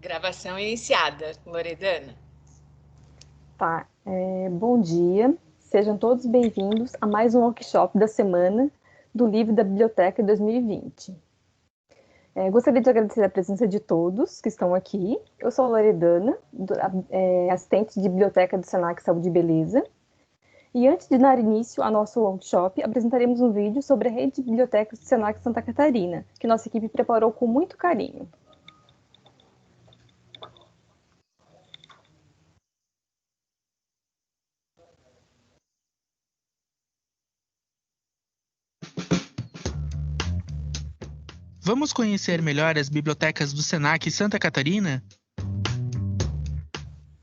Gravação iniciada, Loredana. Tá, bom dia, sejam todos bem-vindos a mais um workshop da semana do Livro da Biblioteca 2020. Gostaria de agradecer a presença de todos que estão aqui. Eu sou a Loredana, assistente de Biblioteca do Senac Saúde e Beleza. E antes de dar início ao nosso workshop, apresentaremos um vídeo sobre a rede de bibliotecas do Senac Santa Catarina, que nossa equipe preparou com muito carinho. Vamos conhecer melhor as bibliotecas do Senac Santa Catarina?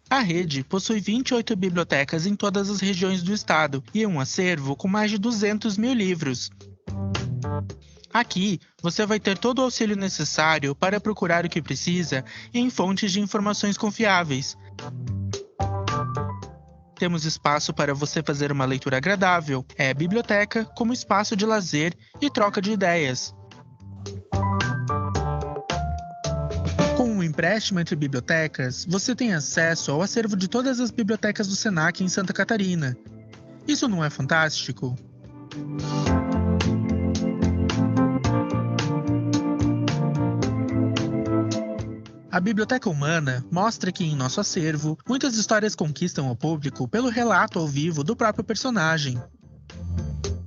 A rede possui 28 bibliotecas em todas as regiões do estado e um acervo com mais de 200 mil livros. Aqui, você vai ter todo o auxílio necessário para procurar o que precisa em fontes de informações confiáveis. Temos espaço para você fazer uma leitura agradável. É a biblioteca como espaço de lazer e troca de ideias. Com o empréstimo entre bibliotecas, você tem acesso ao acervo de todas as bibliotecas do Senac em Santa Catarina. Isso não é fantástico? A Biblioteca Humana mostra que em nosso acervo, muitas histórias conquistam o público pelo relato ao vivo do próprio personagem.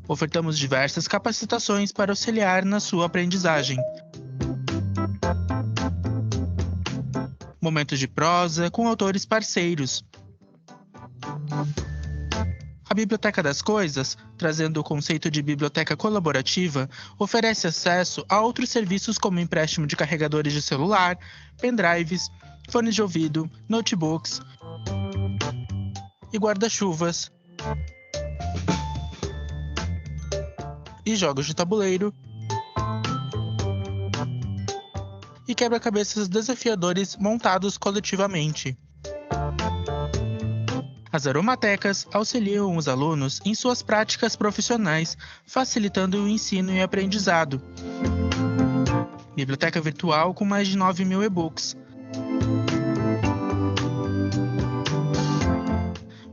Ofertamos diversas capacitações para auxiliar na sua aprendizagem. Momentos de prosa com autores parceiros. A Biblioteca das Coisas, trazendo o conceito de biblioteca colaborativa, oferece acesso a outros serviços como empréstimo de carregadores de celular, pendrives, fones de ouvido, notebooks e guarda-chuvas, e jogos de tabuleiro, e quebra-cabeças desafiadores montados coletivamente. As aromatecas auxiliam os alunos em suas práticas profissionais, facilitando o ensino e aprendizado. Biblioteca virtual com mais de 9 mil e-books.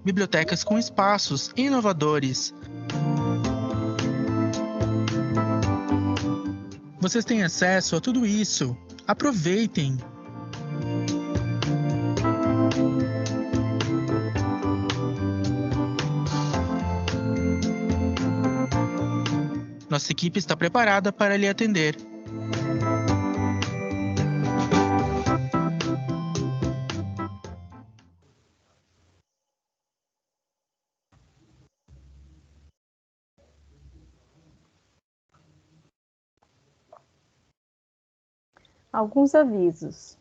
Bibliotecas com espaços inovadores. Vocês têm acesso a tudo isso. Aproveitem! Nossa equipe está preparada para lhe atender. Alguns avisos.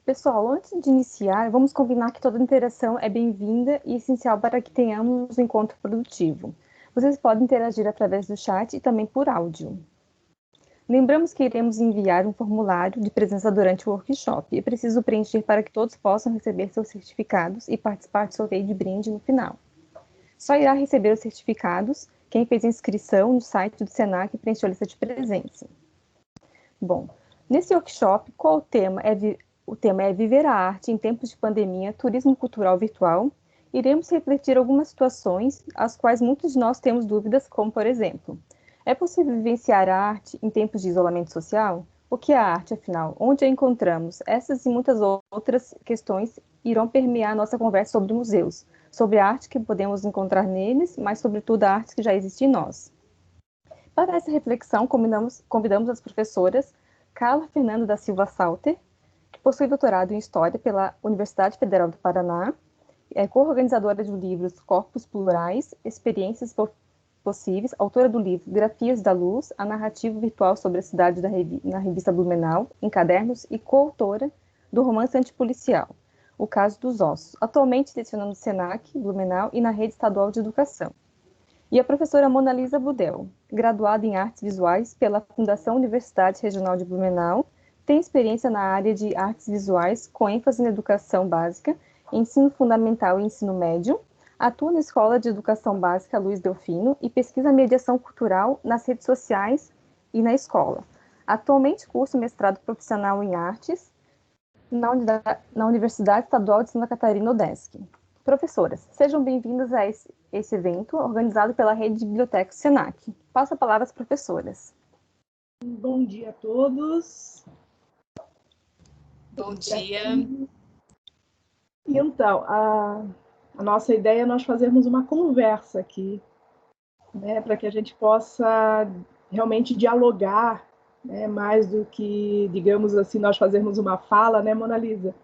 Pessoal, antes de iniciar, vamos combinar que toda interação é bem-vinda e essencial para que tenhamos um encontro produtivo. Vocês podem interagir através do chat e também por áudio. Lembramos que iremos enviar um formulário de presença durante o workshop e preciso preencher para que todos possam receber seus certificados e participar do sorteio de brinde no final. Só irá receber os certificados quem fez a inscrição no site do Senac e preencheu a lista de presença. Bom, nesse workshop, qual o tema? O tema é Viver a Arte em Tempos de Pandemia, Turismo Cultural Virtual. Iremos refletir algumas situações às quais muitos de nós temos dúvidas, como, por exemplo, é possível vivenciar a arte em tempos de isolamento social? O que é a arte, afinal? Onde a encontramos? Essas e muitas outras questões irão permear nossa conversa sobre museus, sobre a arte que podemos encontrar neles, mas, sobretudo, a arte que já existe em nós. Para essa reflexão, convidamos as professoras Carla Fernanda da Silva Salter, que possui doutorado em História pela Universidade Federal do Paraná, é co-organizadora de livros Corpos Plurais, Experiências Possíveis, autora do livro Grafias da Luz, a narrativa virtual sobre a cidade na revista Blumenau, em cadernos, e coautora do romance antipolicial, O Caso dos Ossos, atualmente lecionando no Senac, Blumenau e na Rede Estadual de Educação. E a professora Mona Lisa Budel, graduada em Artes Visuais pela Fundação Universidade Regional de Blumenau, tem experiência na área de artes visuais, com ênfase na educação básica, ensino fundamental e ensino médio, atua na Escola de Educação Básica Luiz Delfino e pesquisa mediação cultural nas redes sociais e na escola. Atualmente cursa mestrado profissional em artes na Universidade Estadual de Santa Catarina, UDESC. Professoras, sejam bem-vindas a esse evento organizado pela Rede de Bibliotecas Senac. Passo a palavra às professoras. Bom dia a todos. Bom dia. Então, a nossa ideia é nós fazermos uma conversa aqui, né, para que a gente possa realmente dialogar, né, mais do que, digamos assim, nós fazermos uma fala, né, Mona Lisa?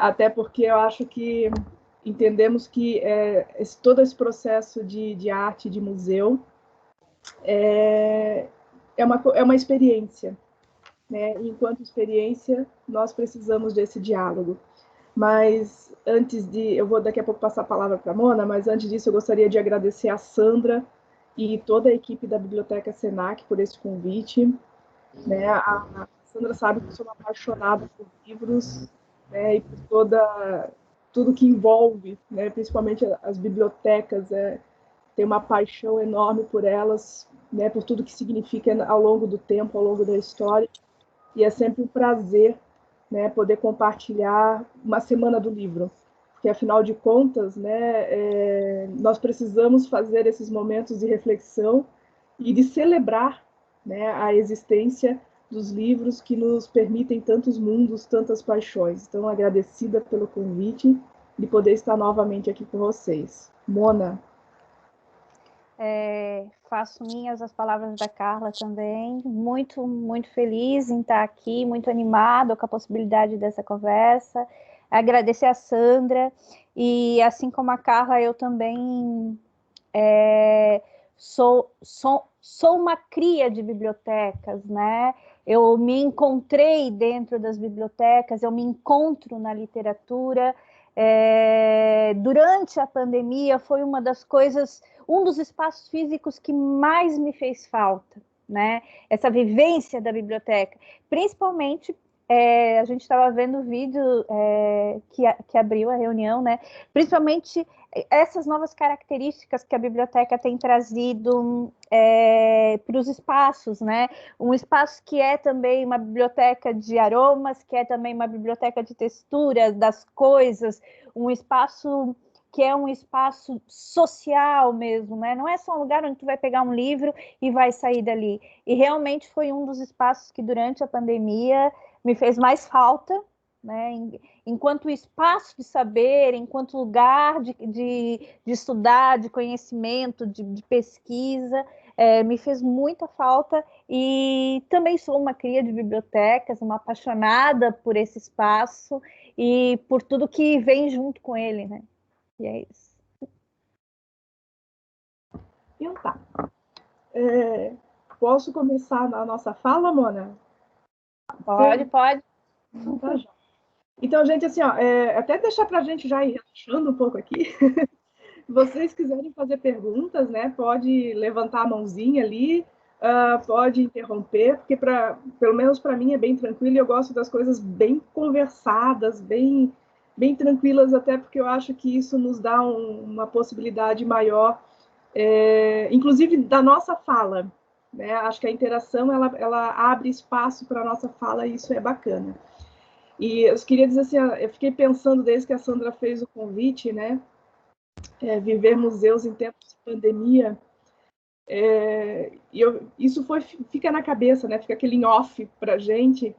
Até porque eu acho que entendemos que todo esse processo de arte, de museu, é uma experiência, né? Enquanto experiência, nós precisamos desse diálogo. Mas eu vou daqui a pouco passar a palavra para a Mona, mas antes disso eu gostaria de agradecer a Sandra e toda a equipe da Biblioteca Senac por esse convite, né? A Sandra sabe que eu sou uma apaixonada por livros, né? E por tudo que envolve, né? Principalmente as bibliotecas, tenho uma paixão enorme por elas, né? Por tudo que significa ao longo do tempo, ao longo da história, e é sempre um prazer, né, poder compartilhar uma semana do livro, porque afinal de contas, né, nós precisamos fazer esses momentos de reflexão e de celebrar, né, a existência dos livros que nos permitem tantos mundos, tantas paixões. Então, agradecida pelo convite de poder estar novamente aqui com vocês. Mona. Faço minhas as palavras da Carla também, muito, muito feliz em estar aqui, muito animado com a possibilidade dessa conversa, agradecer a Sandra, e assim como a Carla, eu também sou uma cria de bibliotecas, né? Eu me encontrei dentro das bibliotecas, eu me encontro na literatura. Durante a pandemia foi um dos espaços físicos que mais me fez falta, né? Essa vivência da biblioteca, principalmente a gente estava vendo o vídeo que abriu a reunião, né? Principalmente essas novas características que a biblioteca tem trazido para os espaços, né? Um espaço que é também uma biblioteca de aromas, que é também uma biblioteca de texturas das coisas, um espaço que é um espaço social mesmo, né? Não é só um lugar onde tu vai pegar um livro e vai sair dali. E realmente foi um dos espaços que durante a pandemia me fez mais falta, né? Enquanto espaço de saber, enquanto lugar de estudar, de conhecimento, de pesquisa, me fez muita falta. E também sou uma cria de bibliotecas, uma apaixonada por esse espaço e por tudo que vem junto com ele, né? E é isso. Então tá. Posso começar a nossa fala, Mona? Pode. Tá, já. Então, gente, assim, ó, até deixar para a gente já ir relaxando um pouco aqui. Se vocês quiserem fazer perguntas, né, pode levantar a mãozinha ali, pode interromper, porque pelo menos para mim é bem tranquilo e eu gosto das coisas bem conversadas, bem tranquilas, até porque eu acho que isso nos dá uma possibilidade maior, inclusive da nossa fala, né? Acho que a interação ela abre espaço para a nossa fala e isso é bacana. E eu queria dizer assim, eu fiquei pensando desde que a Sandra fez o convite, né? Viver museus em tempos de pandemia, isso fica na cabeça, né? Fica aquele em off para a gente,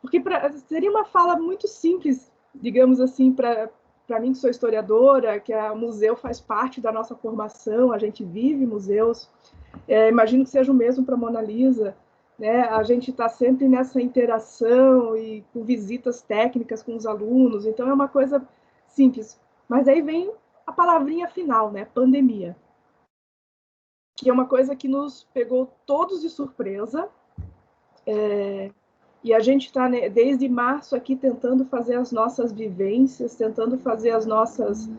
porque seria uma fala muito simples, digamos assim, para mim que sou historiadora, que o museu faz parte da nossa formação, a gente vive museus, imagino que seja o mesmo para a Mona Lisa, né? A gente está sempre nessa interação e com visitas técnicas com os alunos, então é uma coisa simples. Mas aí vem a palavrinha final, né? Pandemia, que é uma coisa que nos pegou todos de surpresa, e a gente está, né, desde março aqui tentando fazer as nossas vivências, tentando fazer as nossas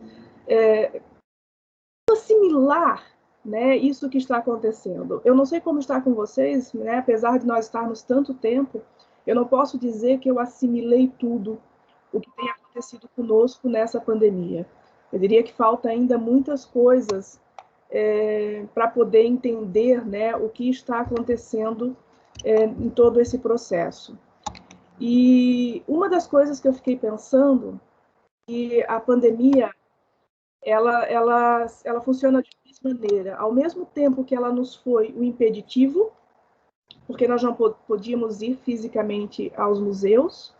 assimilar, né, isso que está acontecendo. Eu não sei como está com vocês, né, apesar de nós estarmos tanto tempo, eu não posso dizer que eu assimilei tudo o que tem acontecido conosco nessa pandemia. Eu diria que falta ainda muitas coisas para poder entender, né, o que está acontecendo em todo esse processo. E uma das coisas que eu fiquei pensando, que a pandemia, ela funciona de duas maneiras. Ao mesmo tempo que ela nos foi o impeditivo, porque nós não podíamos ir fisicamente aos museus.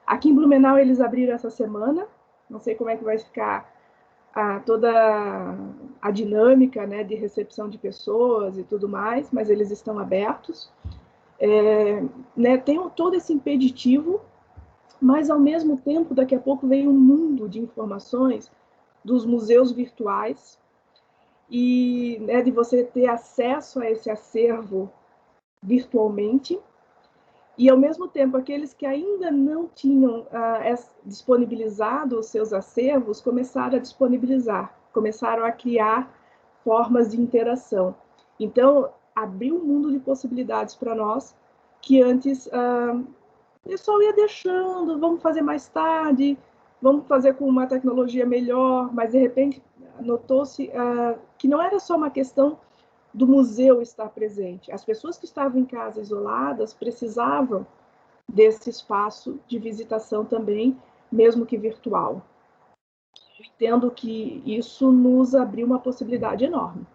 Aqui em Blumenau eles abriram essa semana, não sei como é que vai ficar toda a dinâmica, né, de recepção de pessoas e tudo mais, mas eles estão abertos. Né, tem todo esse impeditivo, mas ao mesmo tempo, daqui a pouco vem um mundo de informações dos museus virtuais e, né, de você ter acesso a esse acervo virtualmente. E, ao mesmo tempo, aqueles que ainda não tinham disponibilizado os seus acervos começaram a disponibilizar, começaram a criar formas de interação. Então, abriu um mundo de possibilidades para nós que antes o pessoal ia deixando, vamos fazer mais tarde, vamos fazer com uma tecnologia melhor, mas, de repente, notou-se que não era só uma questão do museu estar presente. As pessoas que estavam em casa isoladas precisavam desse espaço de visitação também, mesmo que virtual. Entendo que isso nos abriu uma possibilidade enorme.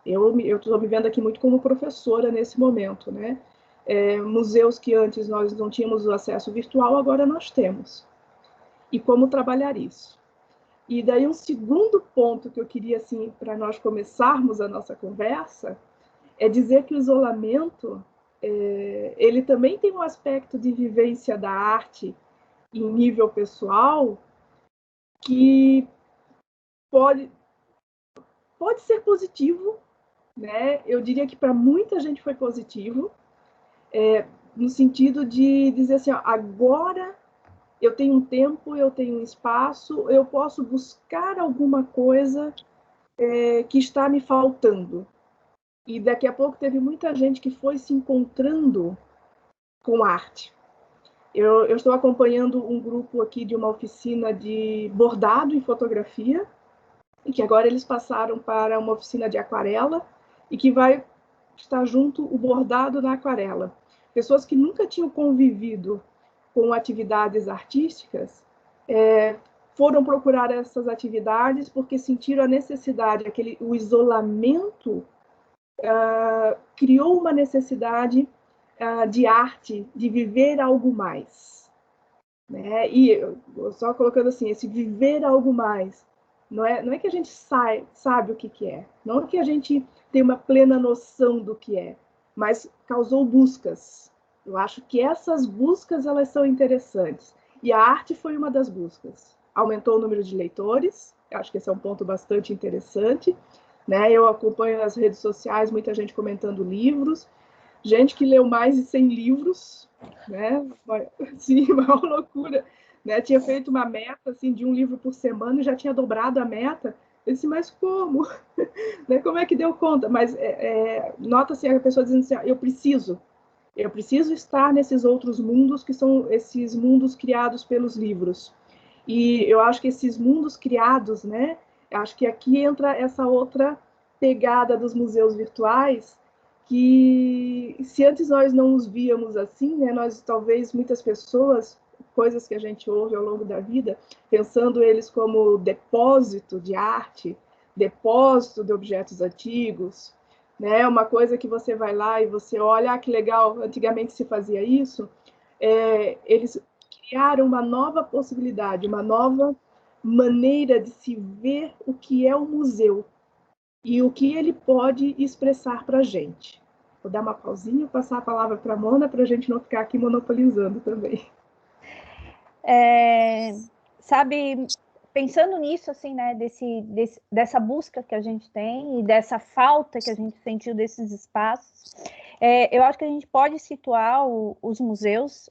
Eu estou me vendo aqui muito como professora nesse momento, né? Museus que antes nós não tínhamos o acesso virtual, agora nós temos. E como trabalhar isso? E daí um segundo ponto que eu queria, assim, para nós começarmos a nossa conversa, é dizer que o isolamento, ele também tem um aspecto de vivência da arte em nível pessoal que pode ser positivo, né? Eu diria que para muita gente foi positivo, no sentido de dizer assim, ó, agora eu tenho um tempo, eu tenho um espaço, eu posso buscar alguma coisa que está me faltando. E daqui a pouco teve muita gente que foi se encontrando com arte. Eu estou acompanhando um grupo aqui de uma oficina de bordado e fotografia, e que agora eles passaram para uma oficina de aquarela, e que vai estar junto o bordado na aquarela. Pessoas que nunca tinham convivido com atividades artísticas foram procurar essas atividades porque sentiram a necessidade, o isolamento criou uma necessidade de arte, de viver algo mais. Né? E só colocando assim, esse viver algo mais, não é que a gente sabe o que é, não é que a gente tem uma plena noção do que é, mas causou buscas. Eu acho que essas buscas, elas são interessantes. E a arte foi uma das buscas. Aumentou o número de leitores, eu acho que esse é um ponto bastante interessante. Né? Eu acompanho nas redes sociais muita gente comentando livros, gente que leu mais de 100 livros, né? Sim, uma loucura. Né? Tinha feito uma meta assim, de um livro por semana e já tinha dobrado a meta. Eu disse, mas como? Né? Como é que deu conta? Mas nota-se a pessoa dizendo assim, eu preciso estar nesses outros mundos que são esses mundos criados pelos livros. E eu acho que esses mundos criados, né? Acho que aqui entra essa outra pegada dos museus virtuais, que se antes nós não os víamos assim, né? Nós talvez muitas pessoas, coisas que a gente ouve ao longo da vida, pensando eles como depósito de arte, depósito de objetos antigos, né? Uma coisa que você vai lá e você olha, que legal, antigamente se fazia isso, eles criaram uma nova possibilidade, uma nova maneira de se ver o que é o museu e o que ele pode expressar para a gente. Vou dar uma pausinha e passar a palavra para a Mona para a gente não ficar aqui monopolizando também. Sabe, pensando nisso, assim, né, dessa busca que a gente tem e dessa falta que a gente sentiu desses espaços, eu acho que a gente pode situar os museus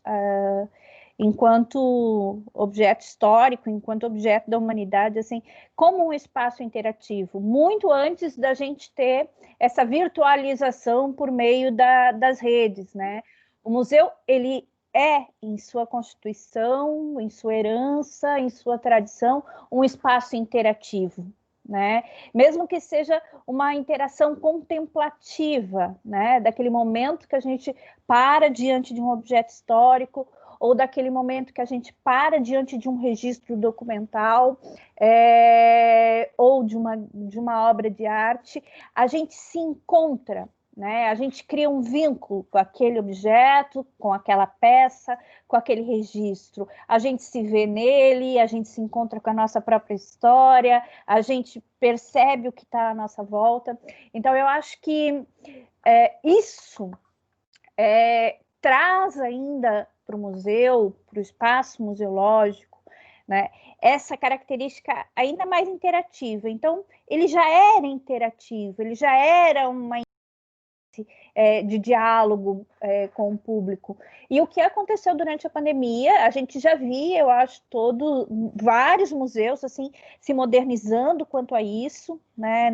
enquanto objeto histórico, enquanto objeto da humanidade, assim, como um espaço interativo, muito antes da gente ter essa virtualização por meio das redes, né? O museu, ele em sua constituição, em sua herança, em sua tradição, um espaço interativo, né? Mesmo que seja uma interação contemplativa, né? Daquele momento que a gente para diante de um objeto histórico, ou daquele momento que a gente para diante de um registro documental, ou de uma obra de arte, a gente se encontra, né? A gente cria um vínculo com aquele objeto, com aquela peça, com aquele registro. A gente se vê nele, a gente se encontra com a nossa própria história, a gente percebe o que está à nossa volta. Então, eu acho que isso traz ainda para o museu, para o espaço museológico, né, essa característica ainda mais interativa. Então, ele já era interativo, ele já era uma de diálogo com o público. E o que aconteceu durante a pandemia, a gente já via, eu acho, vários museus assim se modernizando quanto a isso, né?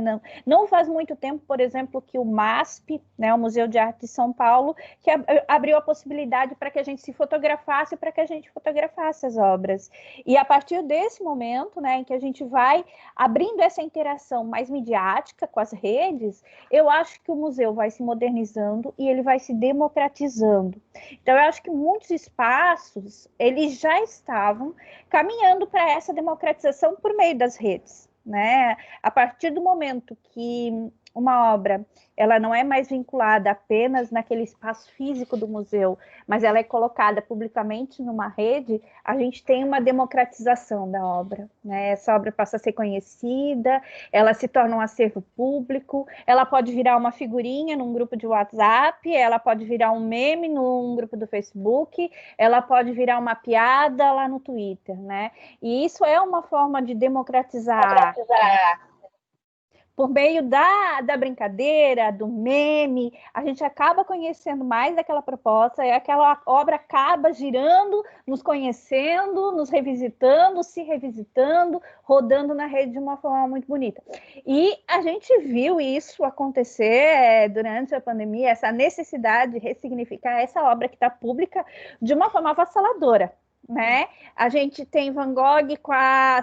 Não faz muito tempo, por exemplo, que o MASP, né, o Museu de Arte de São Paulo, que abriu a possibilidade para que a gente se fotografasse, para que a gente fotografasse as obras. E a partir desse momento, né, em que a gente vai abrindo essa interação mais midiática com as redes, eu acho que o museu vai se modernizando e ele vai se democratizando. Então, eu acho que muitos espaços, eles já estavam caminhando para essa democratização por meio das redes, né? A partir do momento que uma obra, ela não é mais vinculada apenas naquele espaço físico do museu, mas ela é colocada publicamente numa rede, a gente tem uma democratização da obra, né? Essa obra passa a ser conhecida, ela se torna um acervo público, ela pode virar uma figurinha num grupo de WhatsApp, ela pode virar um meme num grupo do Facebook, ela pode virar uma piada lá no Twitter, né? E isso é uma forma de democratizar. Por meio da brincadeira, do meme, a gente acaba conhecendo mais daquela proposta, e aquela obra acaba girando, nos conhecendo, nos revisitando, se revisitando, rodando na rede de uma forma muito bonita. E a gente viu isso acontecer durante a pandemia, essa necessidade de ressignificar essa obra que está pública de uma forma avassaladora. Né? A gente tem Van Gogh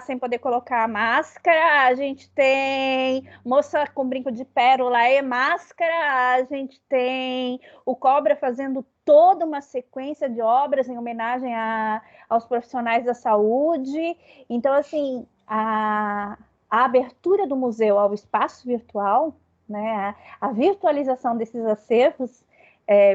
sem poder colocar a máscara, a gente tem Moça com Brinco de Pérola e máscara, a gente tem o Cobra fazendo toda uma sequência de obras em homenagem aos profissionais da saúde. Então, assim, a abertura do museu ao espaço virtual, né? A virtualização desses acervos,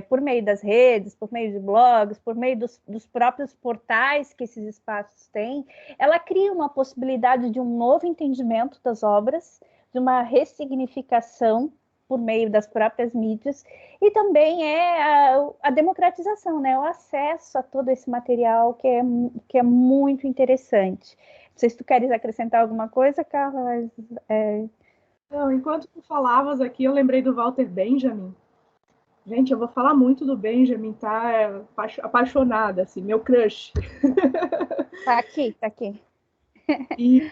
por meio das redes, por meio de blogs, por meio dos próprios portais que esses espaços têm, ela cria uma possibilidade de um novo entendimento das obras, de uma ressignificação por meio das próprias mídias, e também a democratização, né? O acesso a todo esse material que é muito interessante. Não sei se tu queres acrescentar alguma coisa, Carla. Não, enquanto tu falavas aqui, eu lembrei do Walter Benjamin. Gente, eu vou falar muito do Benjamin, tá? Apaixonada, assim, meu crush. Tá aqui. E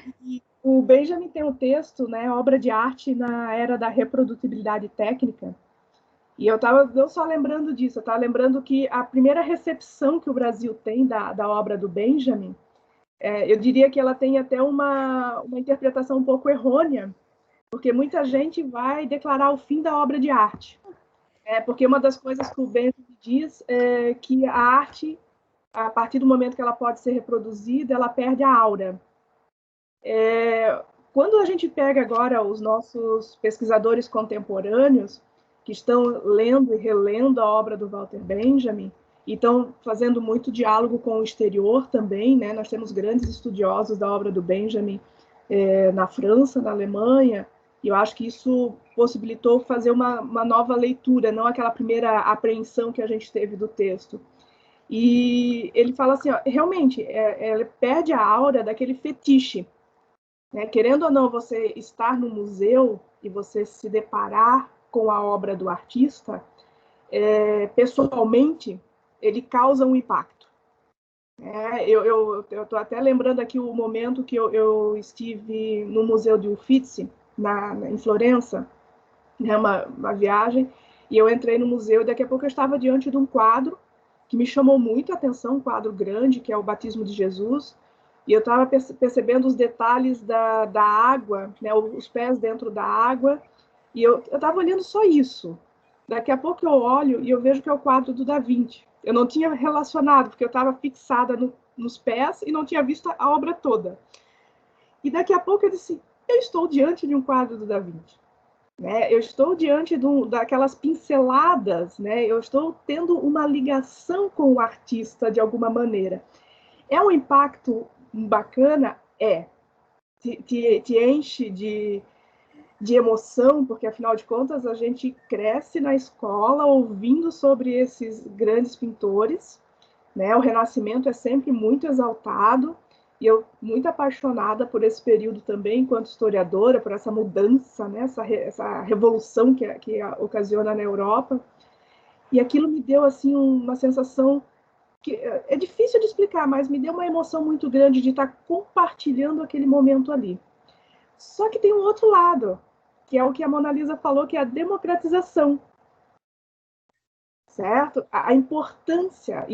o Benjamin tem um texto, né, obra de arte na era da reprodutibilidade técnica. E eu estava não só lembrando disso, eu estava lembrando que a primeira recepção que o Brasil tem da obra do Benjamin, eu diria que ela tem até uma interpretação um pouco errônea, porque muita gente vai declarar o fim da obra de arte. Porque uma das coisas que o Benjamin diz é que a arte, a partir do momento que ela pode ser reproduzida, ela perde a aura. Quando a gente pega agora os nossos pesquisadores contemporâneos, que estão lendo e relendo a obra do Walter Benjamin, e estão fazendo muito diálogo com o exterior também, né? Nós temos grandes estudiosos da obra do Benjamin na França, na Alemanha, e eu acho que isso possibilitou fazer uma nova leitura, não aquela primeira apreensão que a gente teve do texto. E ele fala assim, ó, realmente, ele perde a aura daquele fetiche. Né? Querendo ou não, você estar no museu e você se deparar com a obra do artista, pessoalmente, ele causa um impacto. Eu estou até lembrando aqui o momento que eu estive no Museu de Uffizi, em Florença, né, uma viagem, e eu entrei no museu e daqui a pouco eu estava diante de um quadro que me chamou muito a atenção, um quadro grande, que é o Batismo de Jesus, e eu estava percebendo os detalhes da água, né, os pés dentro da água, e eu estava olhando só isso. Daqui a pouco eu olho e eu vejo que é o quadro do Da Vinci. Eu não tinha relacionado, porque eu estava fixada nos pés e não tinha visto a obra toda. E daqui a pouco eu disse, eu estou diante de um quadro do Da Vinci. Né? Eu estou diante daquelas pinceladas, né? Eu estou tendo uma ligação com o artista de alguma maneira. É um impacto bacana? É. Te enche de emoção, porque, afinal de contas, a gente cresce na escola ouvindo sobre esses grandes pintores. Né? O Renascimento é sempre muito exaltado, e eu muito apaixonada por esse período também, enquanto historiadora, por essa mudança, né? essa revolução que ocasiona na Europa. E aquilo me deu assim uma sensação que é difícil de explicar, mas me deu uma emoção muito grande de estar compartilhando aquele momento ali. Só que tem um outro lado, que é o que a Mona Lisa falou, que é a democratização. Certo? A importância,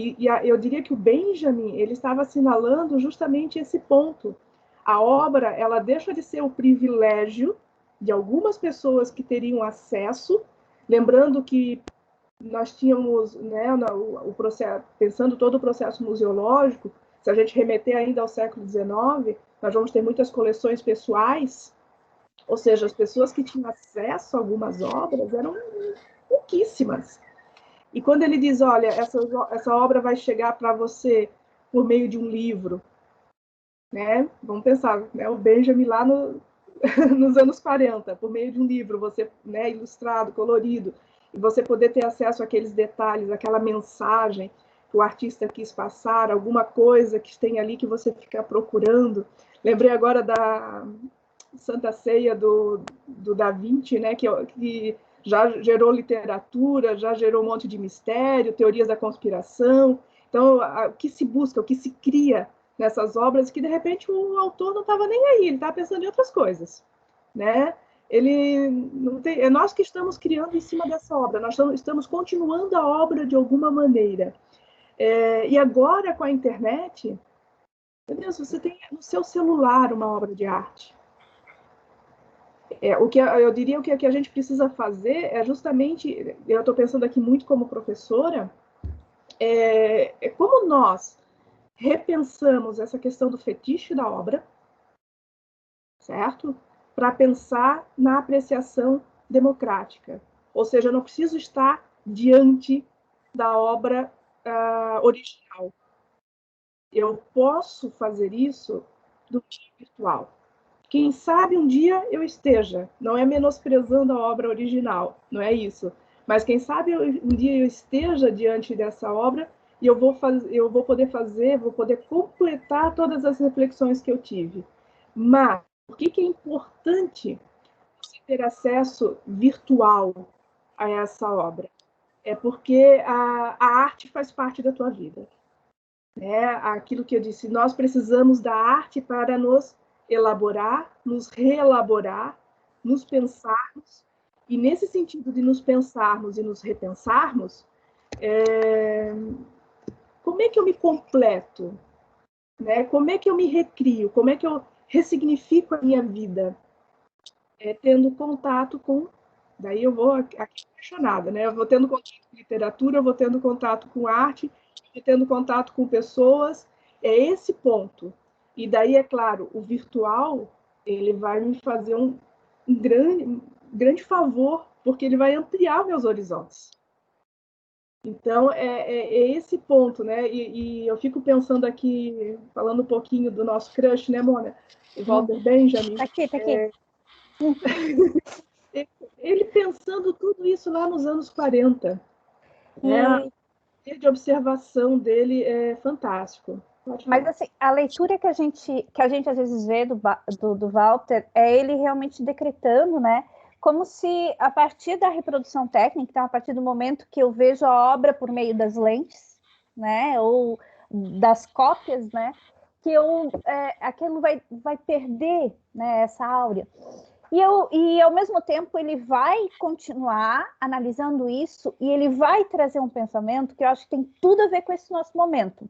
eu diria que o Benjamin, ele estava assinalando justamente esse ponto. A obra, ela deixa de ser o privilégio de algumas pessoas que teriam acesso, lembrando que nós tínhamos, né, o processo, pensando todo o processo museológico, se a gente remeter ainda ao século XIX, nós vamos ter muitas coleções pessoais, ou seja, as pessoas que tinham acesso a algumas obras eram pouquíssimas. E quando ele diz, olha, essa obra vai chegar para você por meio de um livro, né? Vamos pensar, né? O Benjamin lá nos anos 40, por meio de um livro, você, né, ilustrado, colorido, e você poder ter acesso àqueles detalhes, aquela mensagem que o artista quis passar, alguma coisa que tem ali que você fica procurando. Lembrei agora da Santa Ceia do Da Vinci, né? Que já gerou literatura, já gerou um monte de mistério, teorias da conspiração. Então, o que se busca, o que se cria nessas obras, que de repente o autor não estava nem aí, ele estava pensando em outras coisas, né? Ele não tem, é nós que estamos criando em cima dessa obra, nós estamos continuando a obra de alguma maneira. E agora, com a internet, meu Deus, você tem no seu celular uma obra de arte. O que eu diria que a gente precisa fazer é justamente, eu estou pensando aqui muito como professora, como nós repensamos essa questão do fetiche da obra, certo? Para pensar na apreciação democrática. Ou seja, eu não preciso estar diante da obra original. Eu posso fazer isso do tipo virtual. Quem sabe um dia eu esteja, não é menosprezando a obra original, não é isso, mas quem sabe um dia eu esteja diante dessa obra e eu vou poder completar todas as reflexões que eu tive. Mas por que é importante você ter acesso virtual a essa obra? É porque a arte faz parte da tua vida. Né? Aquilo que eu disse, nós precisamos da arte para nos elaborar, nos reelaborar, nos pensarmos, e nesse sentido de nos pensarmos e nos repensarmos, como é que eu me completo? Né? Como é que eu me recrio? Como é que eu ressignifico a minha vida? Tendo contato com... Daí eu vou aqui apaixonada, né? Eu vou tendo contato com literatura, eu vou tendo contato com arte, tendo contato com pessoas, é esse ponto. E daí, é claro, o virtual, ele vai me fazer um grande favor, porque ele vai ampliar meus horizontes. Então, é esse ponto, né? E eu fico pensando aqui, falando um pouquinho do nosso crush, né, Mona? O Walter Benjamin. Tá aqui. Ele pensando tudo isso lá nos anos 40. Né? De observação dele é fantástico. Mas assim, a leitura que a gente às vezes vê do Walter é ele realmente decretando, né? Como se a partir da reprodução técnica, então a partir do momento que eu vejo a obra por meio das lentes, né? Ou das cópias, né? Que aquilo vai perder, né? Essa áurea. E ao mesmo tempo ele vai continuar analisando isso e ele vai trazer um pensamento que eu acho que tem tudo a ver com esse nosso momento,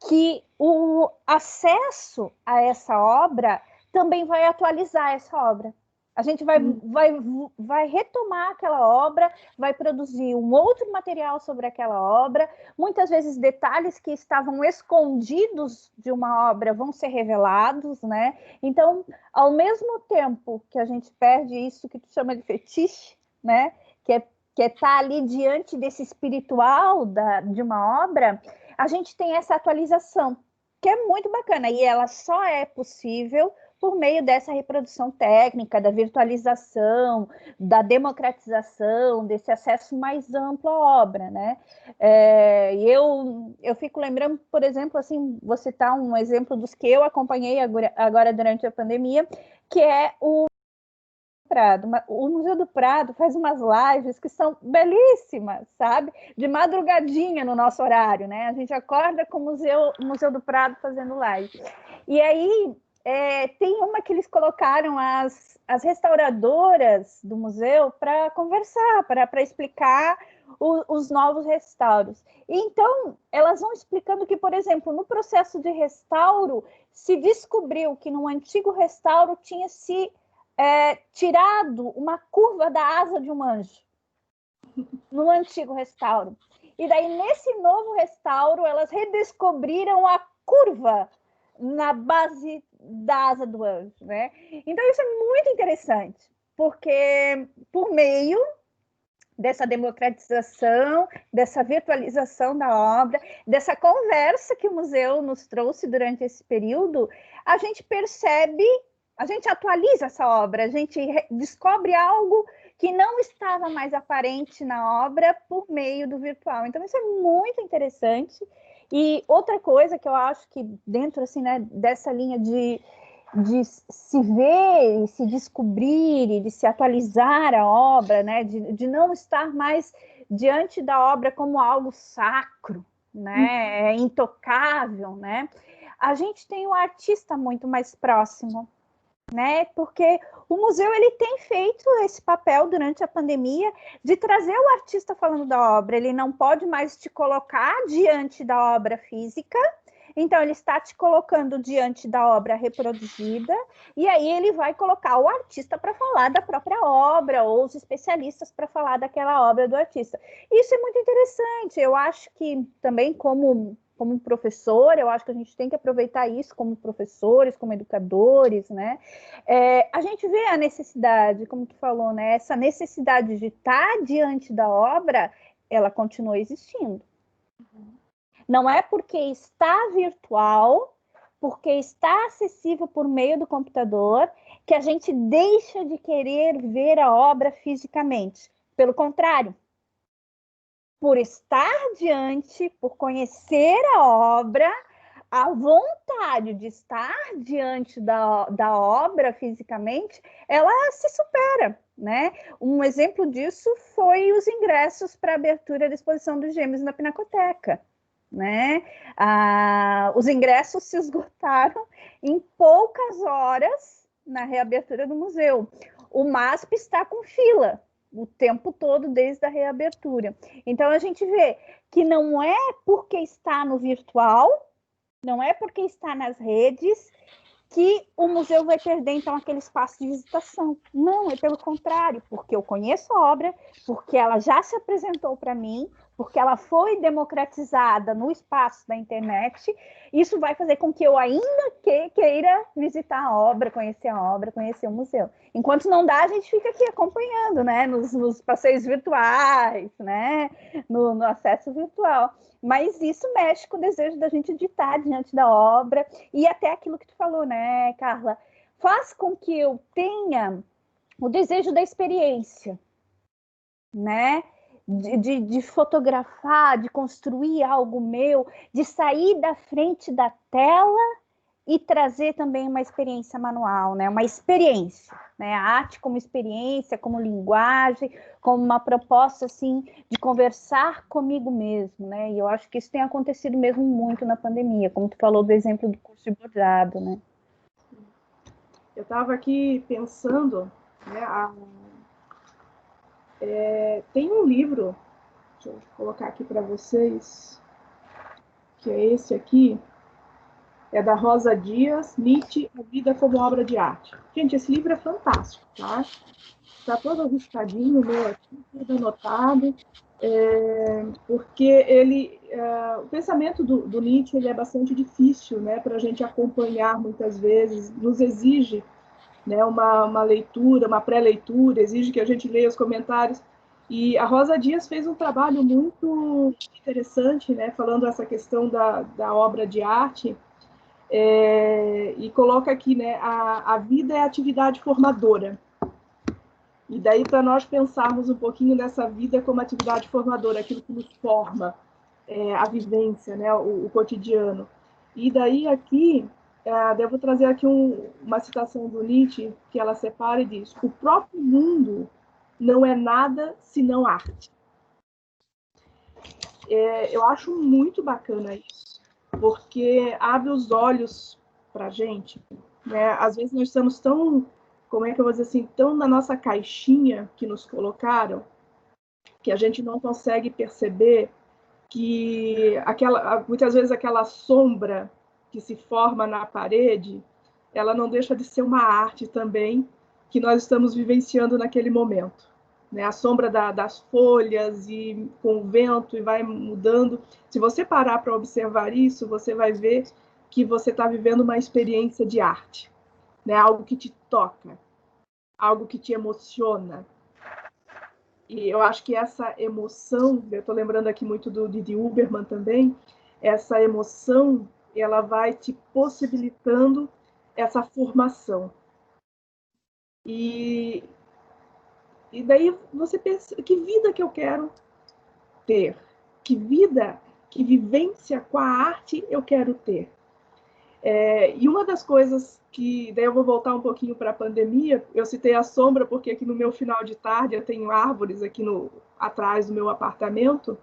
que o acesso a essa obra também vai atualizar essa obra. A gente vai retomar aquela obra, vai produzir um outro material sobre aquela obra. Muitas vezes detalhes que estavam escondidos de uma obra vão ser revelados, né? Então, ao mesmo tempo que a gente perde isso que tu chama de fetiche, né? Que é estar ali diante desse espiritual de uma obra, a gente tem essa atualização, que é muito bacana. E ela só é possível por meio dessa reprodução técnica, da virtualização, da democratização, desse acesso mais amplo à obra, né? Eu fico lembrando, por exemplo, assim, vou citar um exemplo dos que eu acompanhei agora durante a pandemia, que é o Prado. O Museu do Prado faz umas lives que são belíssimas, sabe? De madrugadinha no nosso horário, né? A gente acorda com o Museu do Prado fazendo live. E aí tem uma que eles colocaram as restauradoras do museu para conversar, para explicar os novos restauros. Então, elas vão explicando que, por exemplo, no processo de restauro, se descobriu que no antigo restauro tinha se tirado uma curva da asa de um anjo no antigo restauro. E daí, nesse novo restauro, elas redescobriram a curva na base da asa do anjo, né? Então, isso é muito interessante, porque por meio dessa democratização, dessa virtualização da obra, dessa conversa que o museu nos trouxe durante esse período, a gente percebe, a gente atualiza essa obra, a gente descobre algo que não estava mais aparente na obra por meio do virtual. Então, isso é muito interessante. E outra coisa que eu acho que dentro assim, né, dessa linha de se ver, e se descobrir, e de se atualizar a obra, né, de não estar mais diante da obra como algo sacro, né, intocável, né, a gente tem o artista muito mais próximo, né? Porque o museu ele tem feito esse papel durante a pandemia de trazer o artista falando da obra. Ele não pode mais te colocar diante da obra física, então ele está te colocando diante da obra reproduzida, e aí ele vai colocar o artista para falar da própria obra, ou os especialistas para falar daquela obra do artista. Isso é muito interessante. Eu acho que também como professor, eu acho que a gente tem que aproveitar isso como professores, como educadores, né? A gente vê a necessidade, como tu falou, né? Essa necessidade de estar diante da obra, ela continua existindo. Não é porque está virtual, porque está acessível por meio do computador, que a gente deixa de querer ver a obra fisicamente. Pelo contrário, por estar diante, por conhecer a obra, a vontade de estar diante da obra fisicamente, ela se supera, né? Um exemplo disso foi os ingressos para a abertura da exposição dos Gêmeos na Pinacoteca, né? Os ingressos se esgotaram em poucas horas na reabertura do museu. O MASP está com fila o tempo todo desde a reabertura. Então, a gente vê que não é porque está no virtual, não é porque está nas redes que o museu vai perder, então, aquele espaço de visitação. Não, é pelo contrário, porque eu conheço a obra, porque ela já se apresentou para mim, porque ela foi democratizada no espaço da internet. Isso vai fazer com que eu ainda queira visitar a obra, conhecer o museu. Enquanto não dá, a gente fica aqui acompanhando, né, nos passeios virtuais, né, no acesso virtual. Mas isso mexe com o desejo da gente de estar diante da obra, e até aquilo que tu falou, né, Carla? Faz com que eu tenha o desejo da experiência, né? De fotografar, de construir algo meu, de sair da frente da tela e trazer também uma experiência manual, né? Uma experiência, né? A arte como experiência, como linguagem, como uma proposta assim de conversar comigo mesmo, né? E eu acho que isso tem acontecido mesmo muito na pandemia, como tu falou do exemplo do curso de bordado, né? Eu estava aqui pensando, né? Tem um livro, deixa eu colocar aqui para vocês, que é esse aqui. é da Rosa Dias, Nietzsche, A Vida como Obra de Arte. Gente, esse livro é fantástico, tá? Está todo arriscadinho, meu aqui, tudo anotado, porque o pensamento do Nietzsche ele é bastante difícil, né, para a gente acompanhar muitas vezes, nos exige, né, uma leitura, uma pré-leitura, exige que a gente leia os comentários. E a Rosa Dias fez um trabalho muito interessante, né, falando essa questão da obra de arte, e coloca aqui, né, a vida é atividade formadora. E daí, para nós pensarmos um pouquinho nessa vida como atividade formadora, aquilo que nos forma, a vivência, né, o cotidiano. E daí, aqui, devo trazer aqui uma citação do Nietzsche, que ela separa e diz: o próprio mundo não é nada senão arte. Eu acho muito bacana isso, porque abre os olhos para a gente, né? Às vezes nós estamos tão, como é que eu vou dizer assim, tão na nossa caixinha que nos colocaram, que a gente não consegue perceber que muitas vezes aquela sombra que se forma na parede, ela não deixa de ser uma arte também que nós estamos vivenciando naquele momento. Né? A sombra das folhas e com o vento e vai mudando. Se você parar para observar isso, você vai ver que você está vivendo uma experiência de arte, né? Algo que te toca, algo que te emociona. E eu acho que essa emoção, eu estou lembrando aqui muito do Didi Huberman também, essa emoção, ela vai te possibilitando essa formação. E daí você pensa, que vida que eu quero ter? Que vida, que vivência com a arte eu quero ter? E uma das coisas que, daí eu vou voltar um pouquinho para a pandemia, eu citei a sombra porque aqui no meu final de tarde eu tenho árvores aqui atrás do meu apartamento,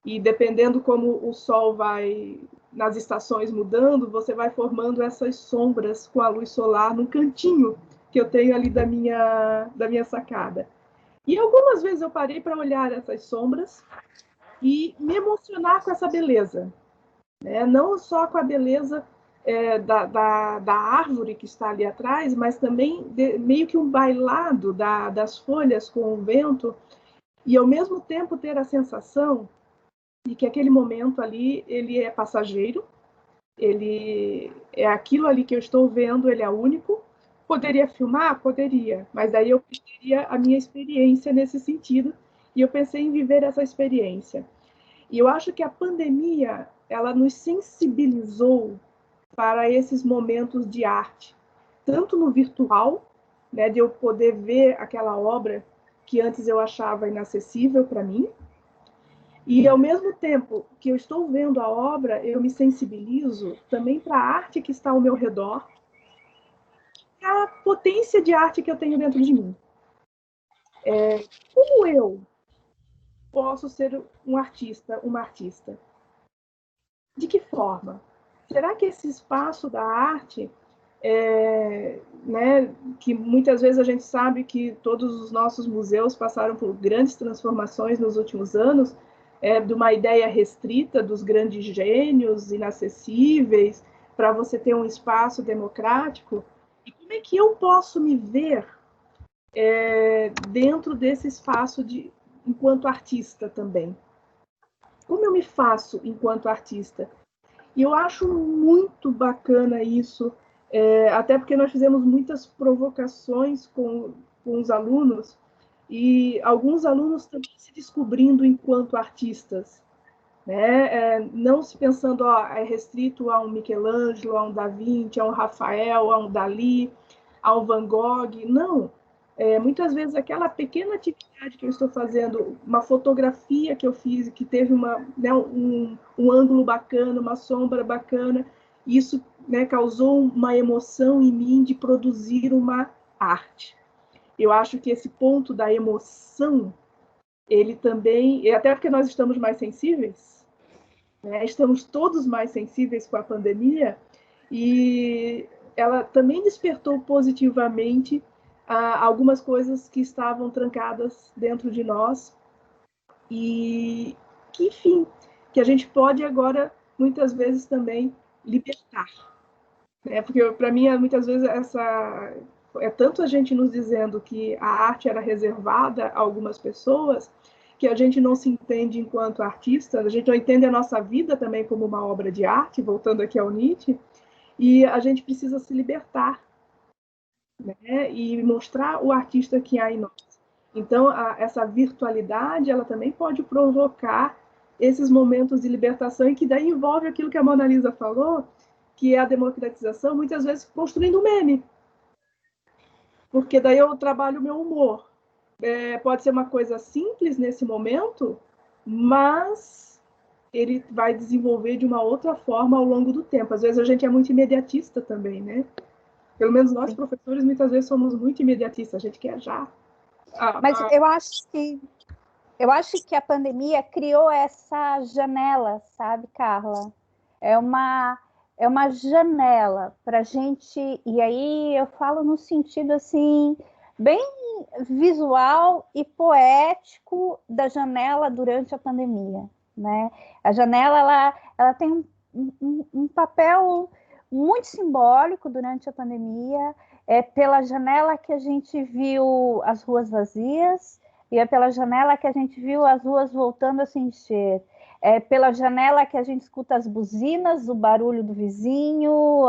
e dependendo como o sol vai, nas estações mudando, você vai formando essas sombras com a luz solar no cantinho que eu tenho ali da minha sacada. E algumas vezes eu parei para olhar essas sombras e me emocionar com essa beleza, né? Não só com a beleza da árvore que está ali atrás, mas também meio que um bailado das folhas com o vento, e ao mesmo tempo ter a sensação de que aquele momento ali ele é passageiro, ele é aquilo ali que eu estou vendo, ele é único. Poderia filmar? Poderia, mas daí eu teria a minha experiência nesse sentido, e eu pensei em viver essa experiência. E eu acho que a pandemia, ela nos sensibilizou para esses momentos de arte, tanto no virtual, né, de eu poder ver aquela obra que antes eu achava inacessível para mim, e ao mesmo tempo que eu estou vendo a obra, eu me sensibilizo também para a arte que está ao meu redor, a potência de arte que eu tenho dentro de mim. Como eu posso ser um artista, uma artista? De que forma? Será que esse espaço da arte, né, que muitas vezes a gente sabe que todos os nossos museus passaram por grandes transformações nos últimos anos, de uma ideia restrita dos grandes gênios inacessíveis, para você ter um espaço democrático, e como é que eu posso me ver dentro desse espaço enquanto artista também? Como eu me faço enquanto artista? E eu acho muito bacana isso, até porque nós fizemos muitas provocações com os alunos, e alguns alunos também se descobrindo enquanto artistas, né? Não se pensando, é restrito a um Michelangelo, a um Da Vinci, a um Rafael, a um Dalí, a um Van Gogh. Não. Muitas vezes aquela pequena atividade que eu estou fazendo, uma fotografia que eu fiz, que teve um ângulo bacana, uma sombra bacana, isso, né, causou uma emoção em mim de produzir uma arte. Eu acho que esse ponto da emoção, ele também, até porque nós estamos mais sensíveis, né, estamos todos mais sensíveis com a pandemia, e ela também despertou positivamente algumas coisas que estavam trancadas dentro de nós, e que, enfim, que a gente pode agora, muitas vezes, também libertar. Porque para mim, muitas vezes, é tanto a gente nos dizendo que a arte era reservada a algumas pessoas, que a gente não se entende enquanto artista, a gente não entende a nossa vida também como uma obra de arte, voltando aqui ao Nietzsche, e a gente precisa se libertar, né? E mostrar o artista que há em nós. Então, essa virtualidade, ela também pode provocar esses momentos de libertação, e que daí envolve aquilo que a Mona Lisa falou, que é a democratização, muitas vezes construindo um meme. Porque daí eu trabalho o meu humor. Pode ser uma coisa simples nesse momento, mas ele vai desenvolver de uma outra forma ao longo do tempo. Às vezes a gente é muito imediatista também, né? Pelo menos nós, professores, muitas vezes somos muito imediatistas, a gente quer já. Mas eu acho que a pandemia criou essa janela, sabe, Carla? É uma janela para a gente, e aí eu falo no sentido assim, bem visual e poético da janela durante a pandemia, né? A janela, ela tem um papel muito simbólico durante a pandemia. É pela janela que a gente viu as ruas vazias, e é pela janela que a gente viu as ruas voltando a se encher. É pela janela que a gente escuta as buzinas, o barulho do vizinho,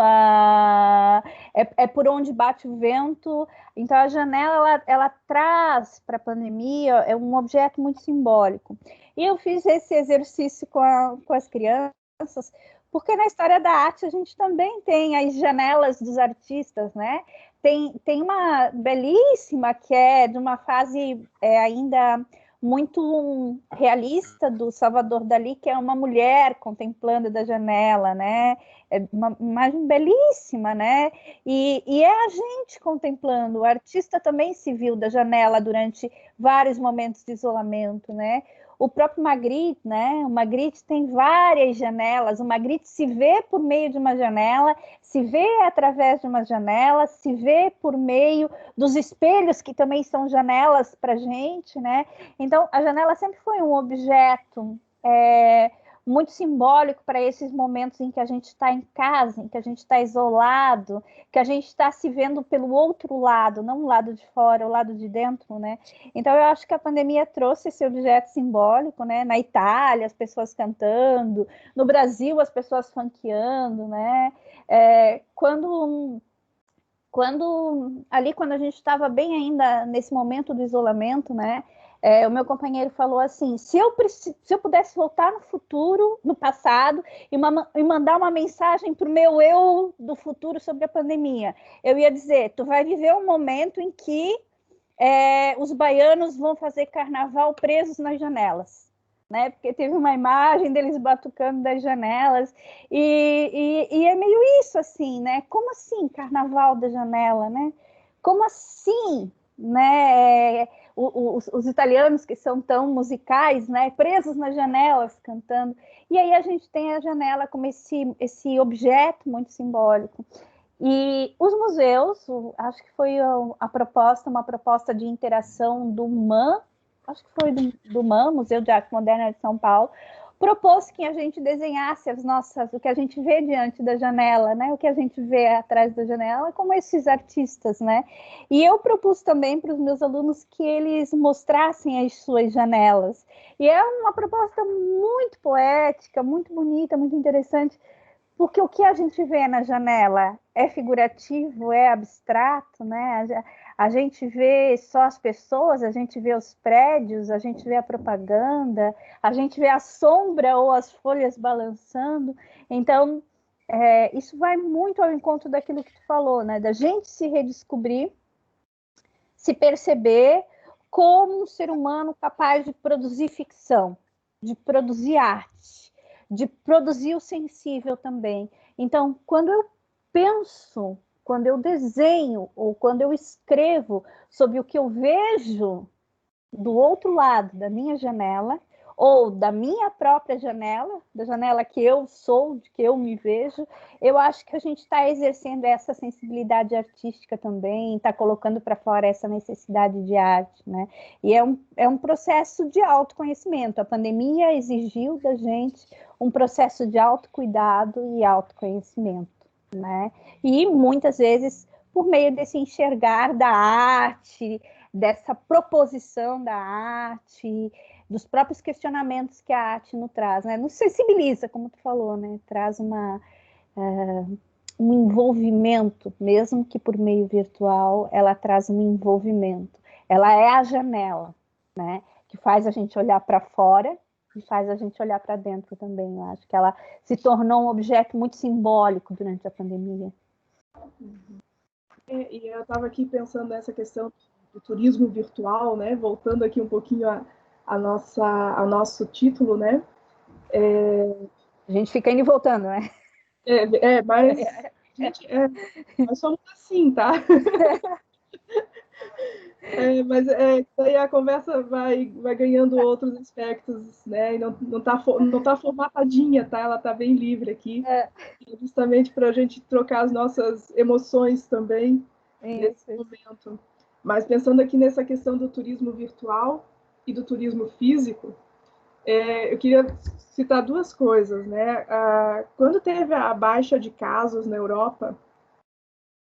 é por onde bate o vento. Então, a janela, ela traz para a pandemia, é um objeto muito simbólico. E eu fiz esse exercício com as crianças, porque na história da arte a gente também tem as janelas dos artistas, né? Tem uma belíssima que é de uma fase ainda muito realista do Salvador Dalí, que é uma mulher contemplando da janela, né? É uma imagem belíssima, né? E é a gente contemplando. O artista também se viu da janela durante vários momentos de isolamento, né? O próprio Magritte, né? O Magritte tem várias janelas. O Magritte se vê por meio de uma janela, se vê através de uma janela, se vê por meio dos espelhos, que também são janelas para a gente, né? Então, a janela sempre foi um objeto muito simbólico para esses momentos em que a gente está em casa, em que a gente está isolado, que a gente está se vendo pelo outro lado, não o lado de fora, o lado de dentro, né? Então, eu acho que a pandemia trouxe esse objeto simbólico, né? Na Itália, as pessoas cantando, no Brasil, as pessoas funkeando, né? Quando a gente estava bem ainda nesse momento do isolamento, né? O meu companheiro falou assim: se eu pudesse voltar no futuro, no passado, e mandar uma mensagem para o meu eu do futuro sobre a pandemia, eu ia dizer: tu vai viver um momento em que os baianos vão fazer carnaval presos nas janelas, né? Porque teve uma imagem deles batucando das janelas, e é meio isso, assim, né? Como assim carnaval da janela, né? Como assim, né? Os italianos que são tão musicais, né? Presos nas janelas cantando. E aí a gente tem a janela como esse objeto muito simbólico. E os museus, acho que foi uma proposta de interação do MAM, acho que foi do MAM, Museu de Arte Moderna de São Paulo, propôs que a gente desenhasse o que a gente vê diante da janela, né? O que a gente vê atrás da janela, como esses artistas, né? E eu propus também para os meus alunos que eles mostrassem as suas janelas. E é uma proposta muito poética, muito bonita, muito interessante, porque o que a gente vê na janela é figurativo, é abstrato, né? A gente vê só as pessoas, a gente vê os prédios, a gente vê a propaganda, a gente vê a sombra ou as folhas balançando. Então, isso vai muito ao encontro daquilo que tu falou, né? Da gente se redescobrir, se perceber como um ser humano capaz de produzir ficção, de produzir arte, de produzir o sensível também. Então, quando eu penso, quando eu desenho ou quando eu escrevo sobre o que eu vejo do outro lado da minha janela, ou da minha própria janela, da janela que eu sou, de que eu me vejo, eu acho que a gente está exercendo essa sensibilidade artística também, está colocando para fora essa necessidade de arte, né? E é um processo de autoconhecimento. A pandemia exigiu da gente um processo de autocuidado e autoconhecimento, né? E muitas vezes por meio desse enxergar da arte, dessa proposição da arte, dos próprios questionamentos que a arte nos traz, né? Nos sensibiliza, como tu falou, né? Traz um envolvimento, mesmo que por meio virtual, ela traz um envolvimento. Ela é a janela, né? Que faz a gente olhar para fora e faz a gente olhar para dentro também. Eu acho que ela se tornou um objeto muito simbólico durante a pandemia. E eu estava aqui pensando nessa questão do turismo virtual, né? Voltando aqui um pouquinho ao nosso título, né? A gente fica indo e voltando, né? Mas gente, nós somos assim, tá? Mas aí a conversa vai ganhando outros aspectos, né? E não tá formatadinha, tá? Ela tá bem livre aqui, justamente para a gente trocar as nossas emoções também nesse momento. Mas pensando aqui nessa questão do turismo virtual e do turismo físico, eu queria citar duas coisas, né? Quando teve a baixa de casos na Europa,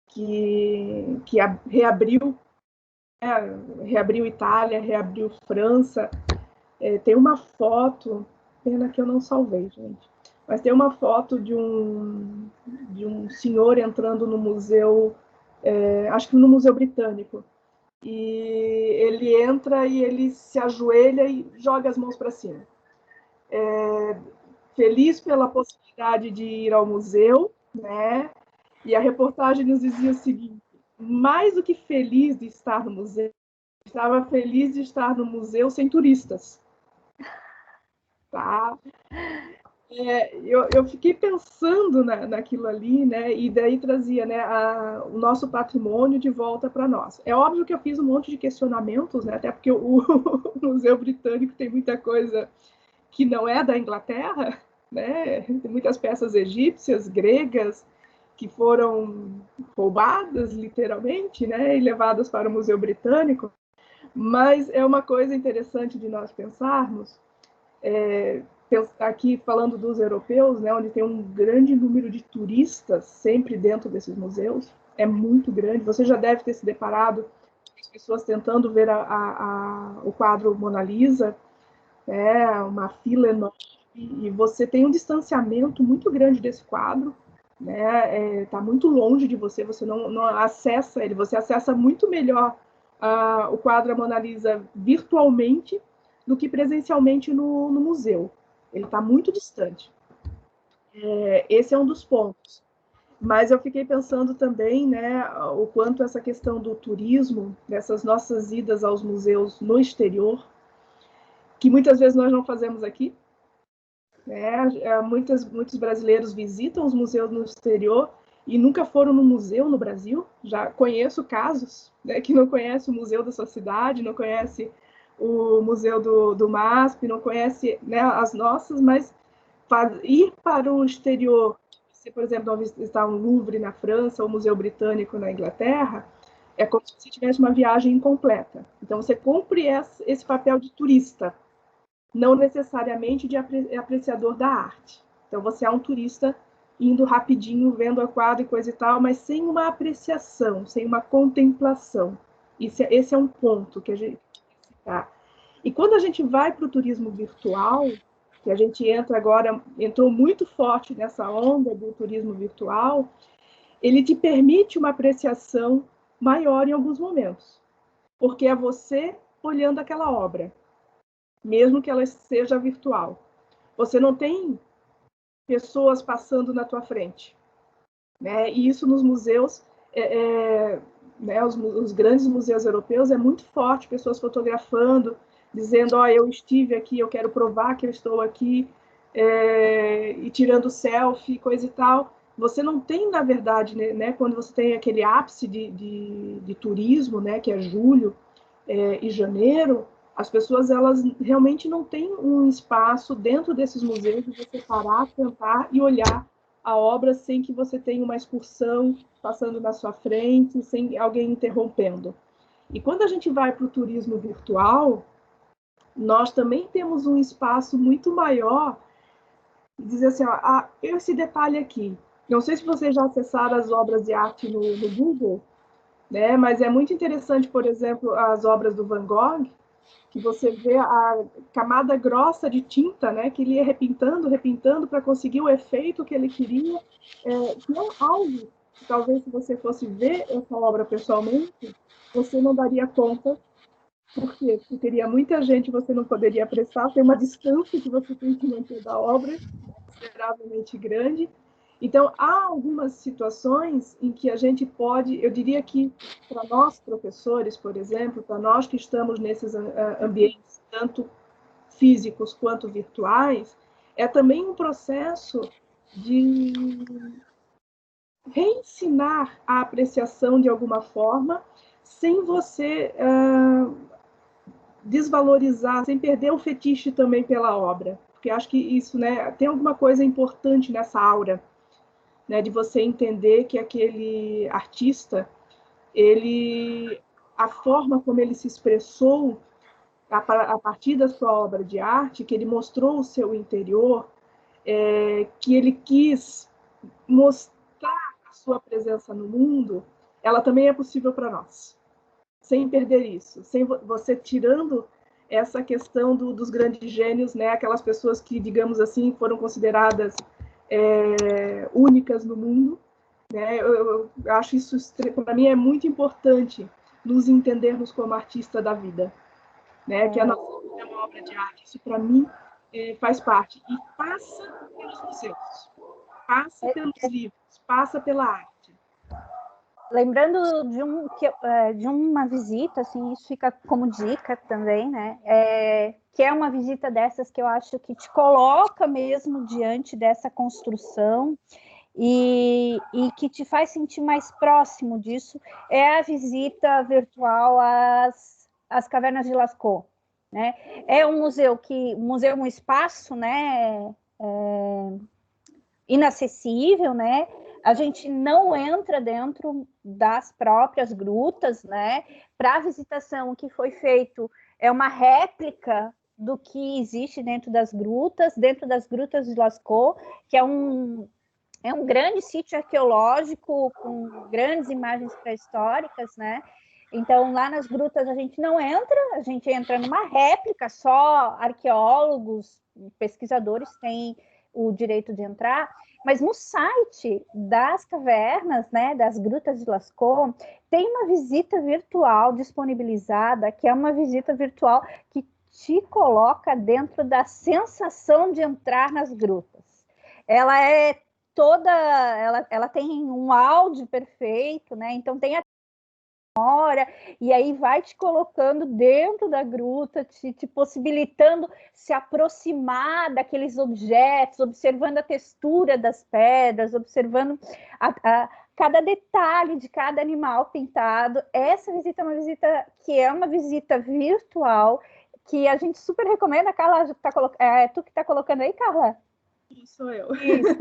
que reabriu Itália, reabriu França, tem uma foto, pena que eu não salvei, gente, mas tem uma foto de um senhor entrando no museu, acho que no Museu Britânico, e ele entra e ele se ajoelha e joga as mãos para cima. Feliz pela possibilidade de ir ao museu, né? E a reportagem nos dizia o seguinte: mais do que feliz de estar no museu, estava feliz de estar no museu sem turistas. Tá? Eu fiquei pensando naquilo ali, né? E daí trazia, né, o nosso patrimônio de volta para nós. É óbvio que eu fiz um monte de questionamentos, né? Até porque o Museu Britânico tem muita coisa que não é da Inglaterra, né? Tem muitas peças egípcias, gregas, que foram roubadas, literalmente, né? E levadas para o Museu Britânico. Mas é uma coisa interessante de nós pensarmos, aqui falando dos europeus, né, onde tem um grande número de turistas sempre dentro desses museus, é muito grande. Você já deve ter se deparado com as pessoas tentando ver o quadro Mona Lisa, uma fila enorme, e você tem um distanciamento muito grande desse quadro, né? Tá muito longe de você, você não acessa ele, você acessa muito melhor o quadro Mona Lisa virtualmente do que presencialmente no museu. Ele está muito distante. Esse é um dos pontos. Mas eu fiquei pensando também, né, o quanto essa questão do turismo, dessas nossas idas aos museus no exterior, que muitas vezes nós não fazemos aqui, né? Muitos brasileiros visitam os museus no exterior e nunca foram no museu no Brasil. Já conheço casos, né, que não conhece o museu da sua cidade, não conhece o museu do MASP, não conhece, né, as nossas, mas ir para o exterior, se, por exemplo, não visitar um Louvre na França ou o Museu Britânico na Inglaterra, é como se você tivesse uma viagem incompleta. Então, você cumpre esse papel de turista, não necessariamente de apreciador da arte. Então, você é um turista indo rapidinho, vendo a quadra e coisa e tal, mas sem uma apreciação, sem uma contemplação. Esse é um ponto que a gente tem que citar. E quando a gente vai para o turismo virtual, que a gente entrou muito forte nessa onda do turismo virtual, ele te permite uma apreciação maior em alguns momentos, porque é você olhando aquela obra, mesmo que ela seja virtual. Você não tem pessoas passando na tua frente, né? E isso nos museus, né, os grandes museus europeus, é muito forte, pessoas fotografando, dizendo, eu estive aqui, eu quero provar que eu estou aqui, e tirando selfie, coisa e tal. Você não tem, na verdade, né, quando você tem aquele ápice de turismo, né, que é julho e janeiro, as pessoas elas realmente não têm um espaço dentro desses museus de você parar, sentar e olhar a obra sem que você tenha uma excursão passando na sua frente, sem alguém interrompendo. E quando a gente vai para o turismo virtual, nós também temos um espaço muito maior de dizer assim, esse detalhe aqui, Não sei se vocês já acessaram as obras de arte no Google, né? Mas é muito interessante, por exemplo, as obras do Van Gogh, que você vê a camada grossa de tinta, né? Que ele ia repintando para conseguir o efeito que ele queria. Que é algo que talvez se você fosse ver essa obra pessoalmente, você não daria conta. Por quê? Porque teria muita gente, você não poderia apreciar, tem uma distância que você tem que manter da obra, consideravelmente grande. Então, há algumas situações em que a gente pode, eu diria que para nós professores, por exemplo, para nós que estamos nesses ambientes, tanto físicos quanto virtuais, é também um processo de reensinar a apreciação de alguma forma, sem você desvalorizar, sem perder o fetiche também pela obra. Porque acho que isso, né, tem alguma coisa importante nessa aura, né, de você entender que aquele artista, a forma como ele se expressou a partir da sua obra de arte, que ele mostrou o seu interior, que ele quis mostrar a sua presença no mundo, ela também é possível para nós. Sem perder isso, sem você tirando essa questão dos grandes gênios, né? Aquelas pessoas que, digamos assim, foram consideradas únicas no mundo, né? Eu acho isso, para mim, é muito importante nos entendermos como artista da vida, né? Que a nossa vida é uma obra de arte. Isso, para mim, faz parte. E passa pelos museus, passa pelos livros, passa pela arte. Lembrando de uma visita, assim, isso fica como dica também, né? Que é uma visita dessas que eu acho que te coloca mesmo diante dessa construção e que te faz sentir mais próximo disso, é a visita virtual às Cavernas de Lascaux, né? É um museu um espaço, né? Inacessível, né? A gente não entra dentro das próprias grutas, né? Para a visitação, o que foi feito é uma réplica do que existe dentro das grutas de Lascaux, que é um grande sítio arqueológico com grandes imagens pré-históricas, né? Então, lá nas grutas a gente não entra, a gente entra numa réplica, só arqueólogos, pesquisadores têm o direito de entrar, mas no site das cavernas, né, das grutas de Lascaux, tem uma visita virtual disponibilizada, que é uma visita virtual que te coloca dentro da sensação de entrar nas grutas. Ela é ela tem um áudio perfeito, né? Então tem a hora, e aí vai te colocando dentro da gruta, te possibilitando se aproximar daqueles objetos, observando a textura das pedras, observando cada detalhe de cada animal pintado. Essa visita é uma visita que é uma visita virtual, que a gente super recomenda. Carla, tu que está colocando aí, Carla? Sou eu. Isso.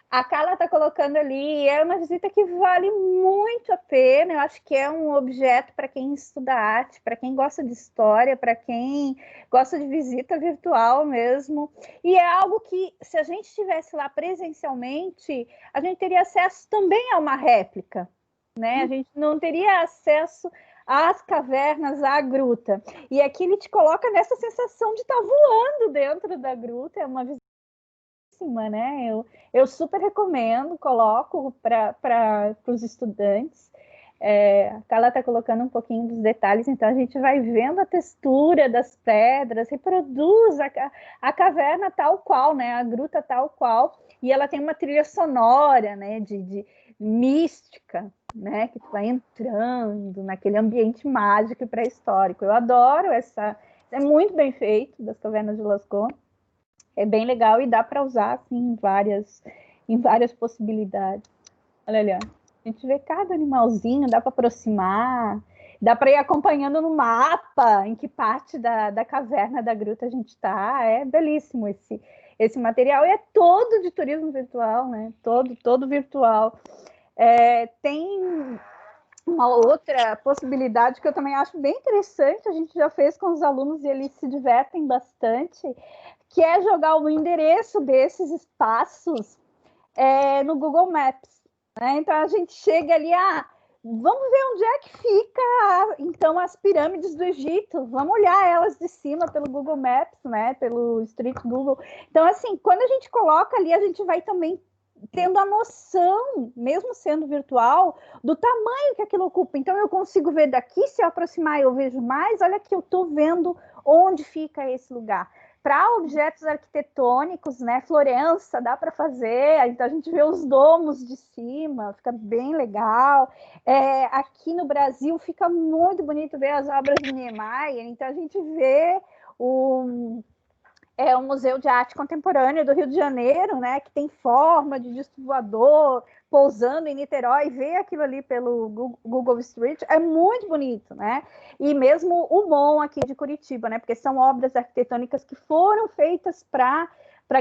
A Carla está colocando ali, é uma visita que vale muito a pena. Eu acho que é um objeto para quem estuda arte, para quem gosta de história, para quem gosta de visita virtual mesmo. E é algo que, se a gente estivesse lá presencialmente, a gente teria acesso também a uma réplica, né? A gente não teria acesso às cavernas, à gruta. E aqui ele te coloca nessa sensação de estar voando dentro da gruta. É uma visita, né? Eu super recomendo, coloco para os estudantes. A Carla está colocando um pouquinho dos detalhes, então a gente vai vendo a textura das pedras, reproduz a caverna tal qual, né? A gruta tal qual, e ela tem uma trilha sonora, né? De mística, né? Que tu vai entrando naquele ambiente mágico e pré-histórico. Eu adoro é muito bem feito, das Cavernas de Lascaux. É bem legal e dá para usar assim, em várias possibilidades. Olha ali, ó. A gente vê cada animalzinho, dá para aproximar, dá para ir acompanhando no mapa em que parte da caverna da gruta a gente está. É belíssimo esse material, e é todo de turismo virtual, né? Todo virtual. Tem uma outra possibilidade que eu também acho bem interessante, a gente já fez com os alunos e eles se divertem bastante, que é jogar o endereço desses espaços no Google Maps, né? Então a gente chega ali, vamos ver onde é que fica, então, as pirâmides do Egito. Vamos olhar elas de cima pelo Google Maps, né? Pelo Street Google. Então, assim, quando a gente coloca ali, a gente vai também tendo a noção, mesmo sendo virtual, do tamanho que aquilo ocupa. Então, eu consigo ver daqui, se eu aproximar, eu vejo mais. Olha aqui, eu estou vendo onde fica esse lugar. Para objetos arquitetônicos, né? Florença, dá para fazer. Então, a gente vê os domos de cima, fica bem legal. Aqui no Brasil, fica muito bonito ver as obras de Niemeyer. Então, a gente vê o Museu de Arte Contemporânea do Rio de Janeiro, né, que tem forma de disco voador, pousando em Niterói, ver aquilo ali pelo Google Street, é muito bonito, né? E mesmo o MON aqui de Curitiba, né, porque são obras arquitetônicas que foram feitas para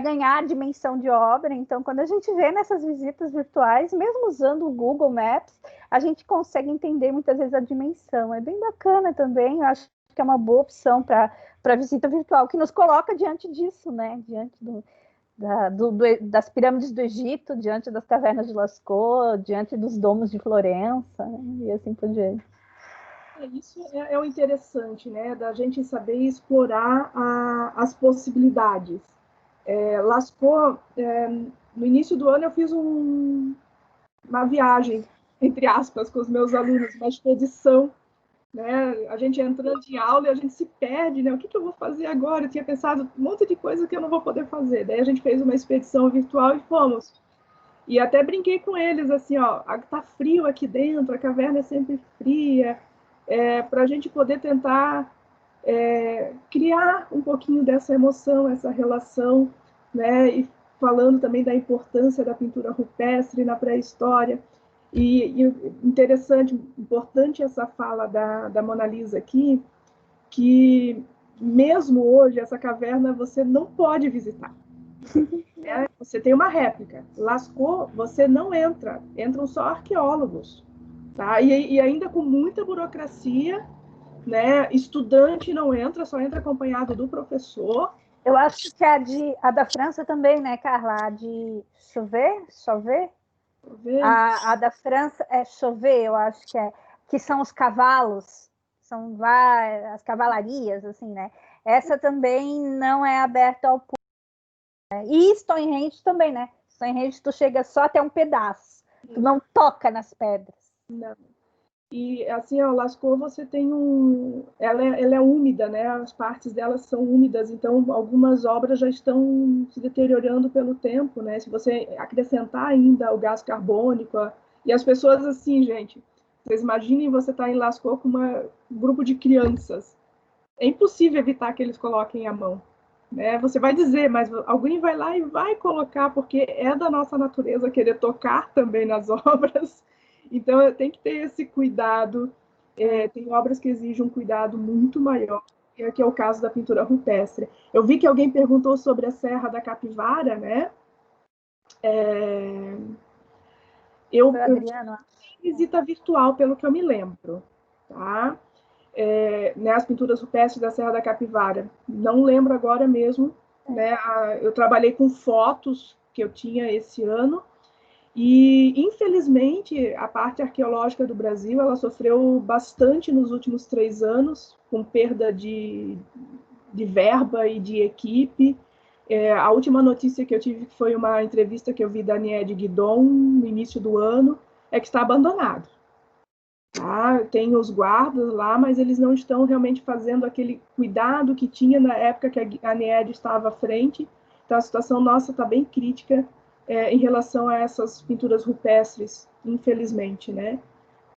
ganhar dimensão de obra. Então, quando a gente vê nessas visitas virtuais, mesmo usando o Google Maps, a gente consegue entender muitas vezes a dimensão. É bem bacana também, eu acho que é uma boa opção para visita virtual, que nos coloca diante disso, né? Diante das pirâmides do Egito, diante das cavernas de Lascaux, diante dos domos de Florença, né? E assim por diante. Isso é o interessante, né? Da gente saber explorar as possibilidades. Lascaux, no início do ano eu fiz uma viagem, entre aspas, com os meus alunos, uma expedição, né? A gente entrando em aula e a gente se perde, né? O que eu vou fazer agora? Eu tinha pensado um monte de coisa que eu não vou poder fazer. Daí a gente fez uma expedição virtual e fomos. E até brinquei com eles, assim, tá frio aqui dentro, a caverna é sempre fria, para a gente poder tentar criar um pouquinho dessa emoção, essa relação, né? E falando também da importância da pintura rupestre na pré-história. E importante essa fala da Mona Lisa aqui, que mesmo hoje essa caverna você não pode visitar. Você tem uma réplica. Lascaux, você não entra, entram só arqueólogos. Tá? E ainda com muita burocracia, né? Estudante não entra, só entra acompanhado do professor. Eu acho que a da França também, né, Carla? A de Chauvet? A da França é Chauvet, eu acho que são os cavalos, são as cavalarias, assim, né? Essa também não é aberta ao público. Né? E Stonehenge também, né? Stonehenge tu chega só até um pedaço, tu não toca nas pedras. Não. E assim, Lascaux, você tem ela é úmida, né? As partes dela são úmidas, então algumas obras já estão se deteriorando pelo tempo, né? Se você acrescentar ainda o gás carbônico, e as pessoas assim, gente, vocês imaginem você estar em Lascaux com um grupo de crianças. É impossível evitar que eles coloquem a mão, né? Você vai dizer, mas alguém vai lá e vai colocar, porque é da nossa natureza querer tocar também nas obras. Então, tem que ter esse cuidado. Tem obras que exigem um cuidado muito maior, que é o caso da pintura rupestre. Eu vi que alguém perguntou sobre a Serra da Capivara, né? Eu visita virtual, pelo que eu me lembro, tá? Né, as pinturas rupestres da Serra da Capivara. Não lembro agora mesmo. Né? Eu trabalhei com fotos que eu tinha esse ano, e, infelizmente, a parte arqueológica do Brasil ela sofreu bastante nos últimos 3 anos, com perda de verba e de equipe. A última notícia que eu tive foi uma entrevista que eu vi da Niede Guidon no início do ano, é que está abandonado. Tem os guardas lá, mas eles não estão realmente fazendo aquele cuidado que tinha na época que a Niede estava à frente. Então, a situação nossa está bem crítica em relação a essas pinturas rupestres, infelizmente, né?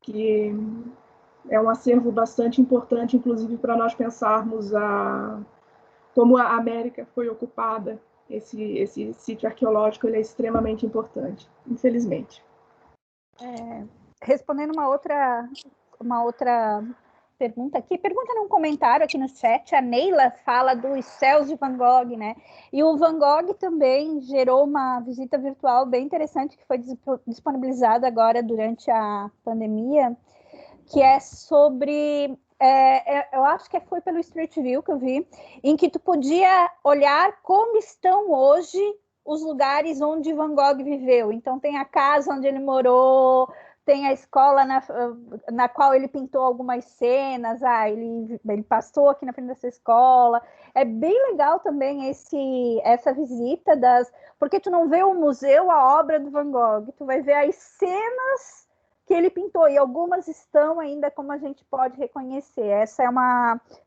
Que é um acervo bastante importante, inclusive, para nós pensarmos como a América foi ocupada. Esse sítio arqueológico ele é extremamente importante, infelizmente. Respondendo uma outra pergunta aqui, pergunta num comentário aqui no chat, a Neila fala dos céus de Van Gogh, né? E o Van Gogh também gerou uma visita virtual bem interessante que foi disponibilizada agora durante a pandemia, que é sobre, eu acho que foi pelo Street View que eu vi, em que tu podia olhar como estão hoje os lugares onde Van Gogh viveu. Então, tem a casa onde ele morou, tem a escola na qual ele pintou algumas cenas. Ele passou aqui na frente dessa escola. É bem legal também essa visita porque tu não vê o museu, a obra do Van Gogh, tu vai ver as cenas que ele pintou, e algumas estão ainda como a gente pode reconhecer. Essa é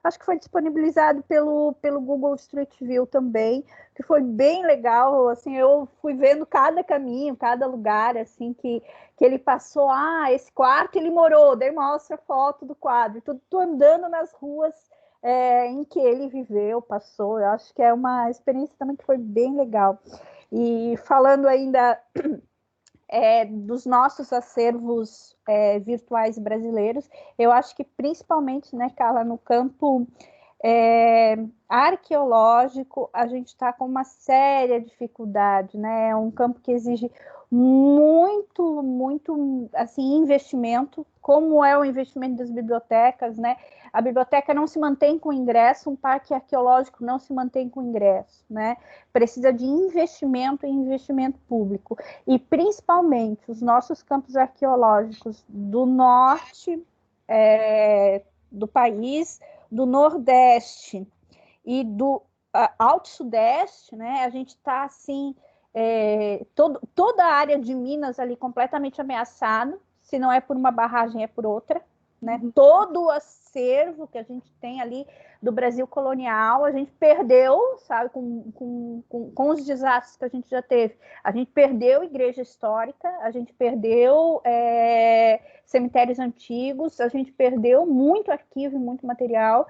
acho que foi disponibilizado pelo Google Street View também, que foi bem legal. Assim, eu fui vendo cada caminho, cada lugar assim que ele passou. Esse quarto ele morou, daí mostra foto do quadro, tudo andando nas ruas em que ele viveu, passou. Eu acho que é uma experiência também que foi bem legal. E falando ainda dos nossos acervos virtuais brasileiros, eu acho que principalmente, né, Carla, no campo arqueológico, a gente está com uma séria dificuldade, né? É um campo que exige muito, muito, assim, investimento, como é o investimento das bibliotecas, né? A biblioteca não se mantém com ingresso, um parque arqueológico não se mantém com ingresso, né? Precisa de investimento e investimento público. E, principalmente, os nossos campos arqueológicos do norte do país, do Nordeste e do Alto Sudeste, né? A gente está, assim, toda a área de Minas ali completamente ameaçada, se não é por uma barragem, é por outra, né? Todo o acervo que a gente tem ali do Brasil colonial, a gente perdeu, sabe, com os desastres que a gente já teve. A gente perdeu igreja histórica, a gente perdeu cemitérios antigos, a gente perdeu muito arquivo e muito material.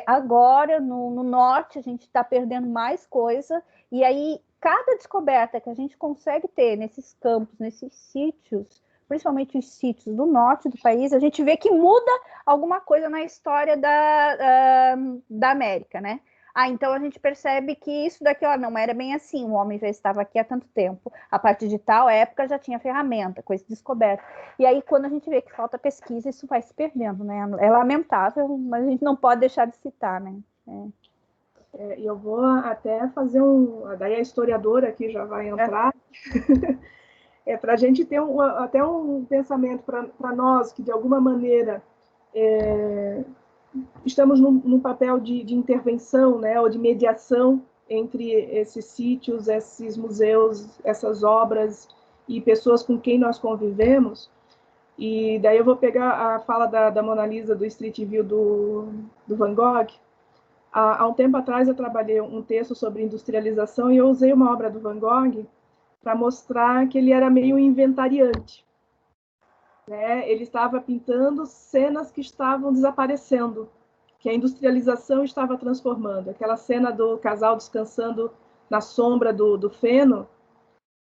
Agora, no norte, a gente está perdendo mais coisa, e aí cada descoberta que a gente consegue ter nesses campos, nesses sítios, principalmente os sítios do norte do país, a gente vê que muda alguma coisa na história da América, né? Então a gente percebe que isso daqui não era bem assim, o homem já estava aqui há tanto tempo, a partir de tal época já tinha ferramenta, coisa descoberta. E aí quando a gente vê que falta pesquisa, isso vai se perdendo, né? É lamentável, mas a gente não pode deixar de citar, né? E eu vou até fazer daí a historiadora aqui já vai entrar, para a gente ter até um pensamento para nós que de alguma maneira estamos num papel de intervenção, né, ou de mediação entre esses sítios, esses museus, essas obras e pessoas com quem nós convivemos. E daí eu vou pegar a fala da Mona Lisa do Street View do Van Gogh. Há um tempo atrás eu trabalhei um texto sobre industrialização e eu usei uma obra do Van Gogh para mostrar que ele era meio inventariante, né? Ele estava pintando cenas que estavam desaparecendo, que a industrialização estava transformando. Aquela cena do casal descansando na sombra do feno,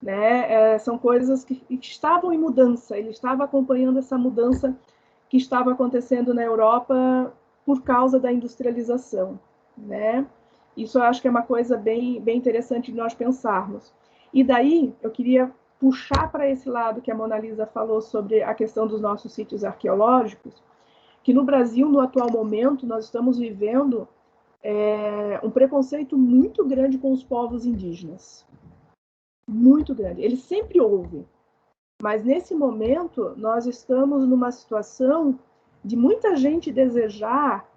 né? São coisas que estavam em mudança. Ele estava acompanhando essa mudança que estava acontecendo na Europa por causa da industrialização, né? Isso eu acho que é uma coisa bem, bem interessante de nós pensarmos. E daí eu queria puxar para esse lado que a Mona Lisa falou sobre a questão dos nossos sítios arqueológicos, que no Brasil, no atual momento, nós estamos vivendo um preconceito muito grande com os povos indígenas. Muito grande. Ele sempre houve. Mas nesse momento, nós estamos numa situação de muita gente desejar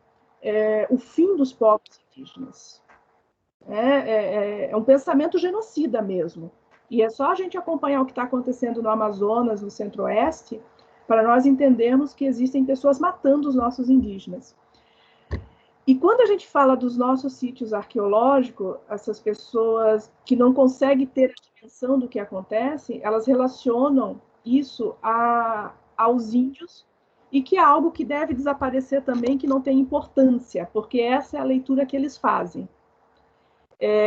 o fim dos povos indígenas. É um pensamento genocida mesmo. E é só a gente acompanhar o que está acontecendo no Amazonas, no Centro-Oeste, para nós entendermos que existem pessoas matando os nossos indígenas. E quando a gente fala dos nossos sítios arqueológicos, essas pessoas que não conseguem ter a dimensão do que acontece, elas relacionam isso aos índios e que é algo que deve desaparecer também, que não tem importância, porque essa é a leitura que eles fazem.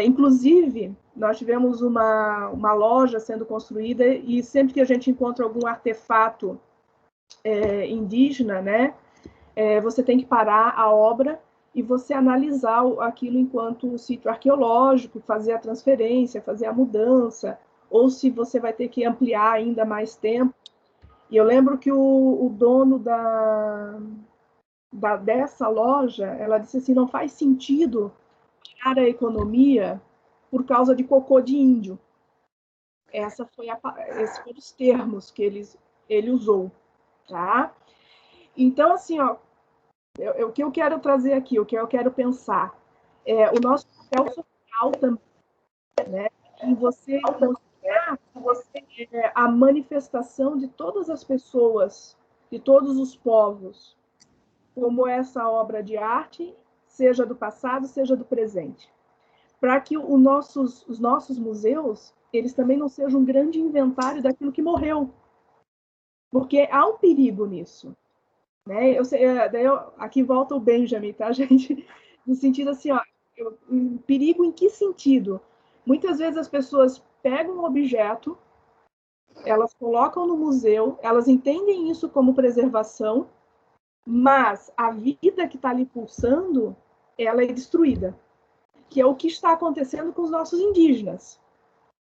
Inclusive, nós tivemos uma loja sendo construída e sempre que a gente encontra algum artefato indígena, né, você tem que parar a obra e você analisar aquilo enquanto sítio arqueológico, fazer a transferência, fazer a mudança, ou se você vai ter que ampliar ainda mais tempo. E eu lembro que o dono dessa loja, ela disse assim, não faz sentido a economia por causa de cocô de índio. Esses foram os termos que ele usou, tá? Então, assim, ó, o que eu quero trazer aqui, o que eu quero pensar, o nosso papel social também, né? Em você mostrar a manifestação de todas as pessoas, de todos os povos, como essa obra de arte, seja do passado, seja do presente. Para que os nossos museus, eles também não sejam um grande inventário daquilo que morreu. Porque há um perigo nisso. Né? Aqui volta o Benjamin, tá, gente? No sentido assim, ó, perigo em que sentido? Muitas vezes as pessoas pegam um objeto, elas colocam no museu, elas entendem isso como preservação, mas a vida que está ali pulsando, ela é destruída, que é o que está acontecendo com os nossos indígenas.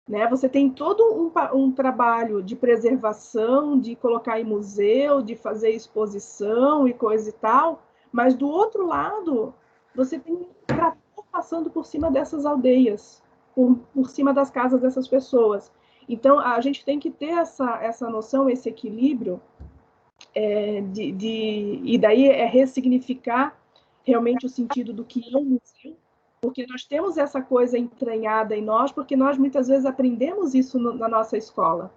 Né? Você tem todo um trabalho de preservação, de colocar em museu, de fazer exposição e coisa e tal, mas do outro lado, você tem um trator passando por cima dessas aldeias, por cima das casas dessas pessoas. Então, a gente tem que ter essa noção, esse equilíbrio, e daí é ressignificar realmente o sentido do que é um museu, porque nós temos essa coisa entranhada em nós, porque nós muitas vezes aprendemos isso na nossa escola,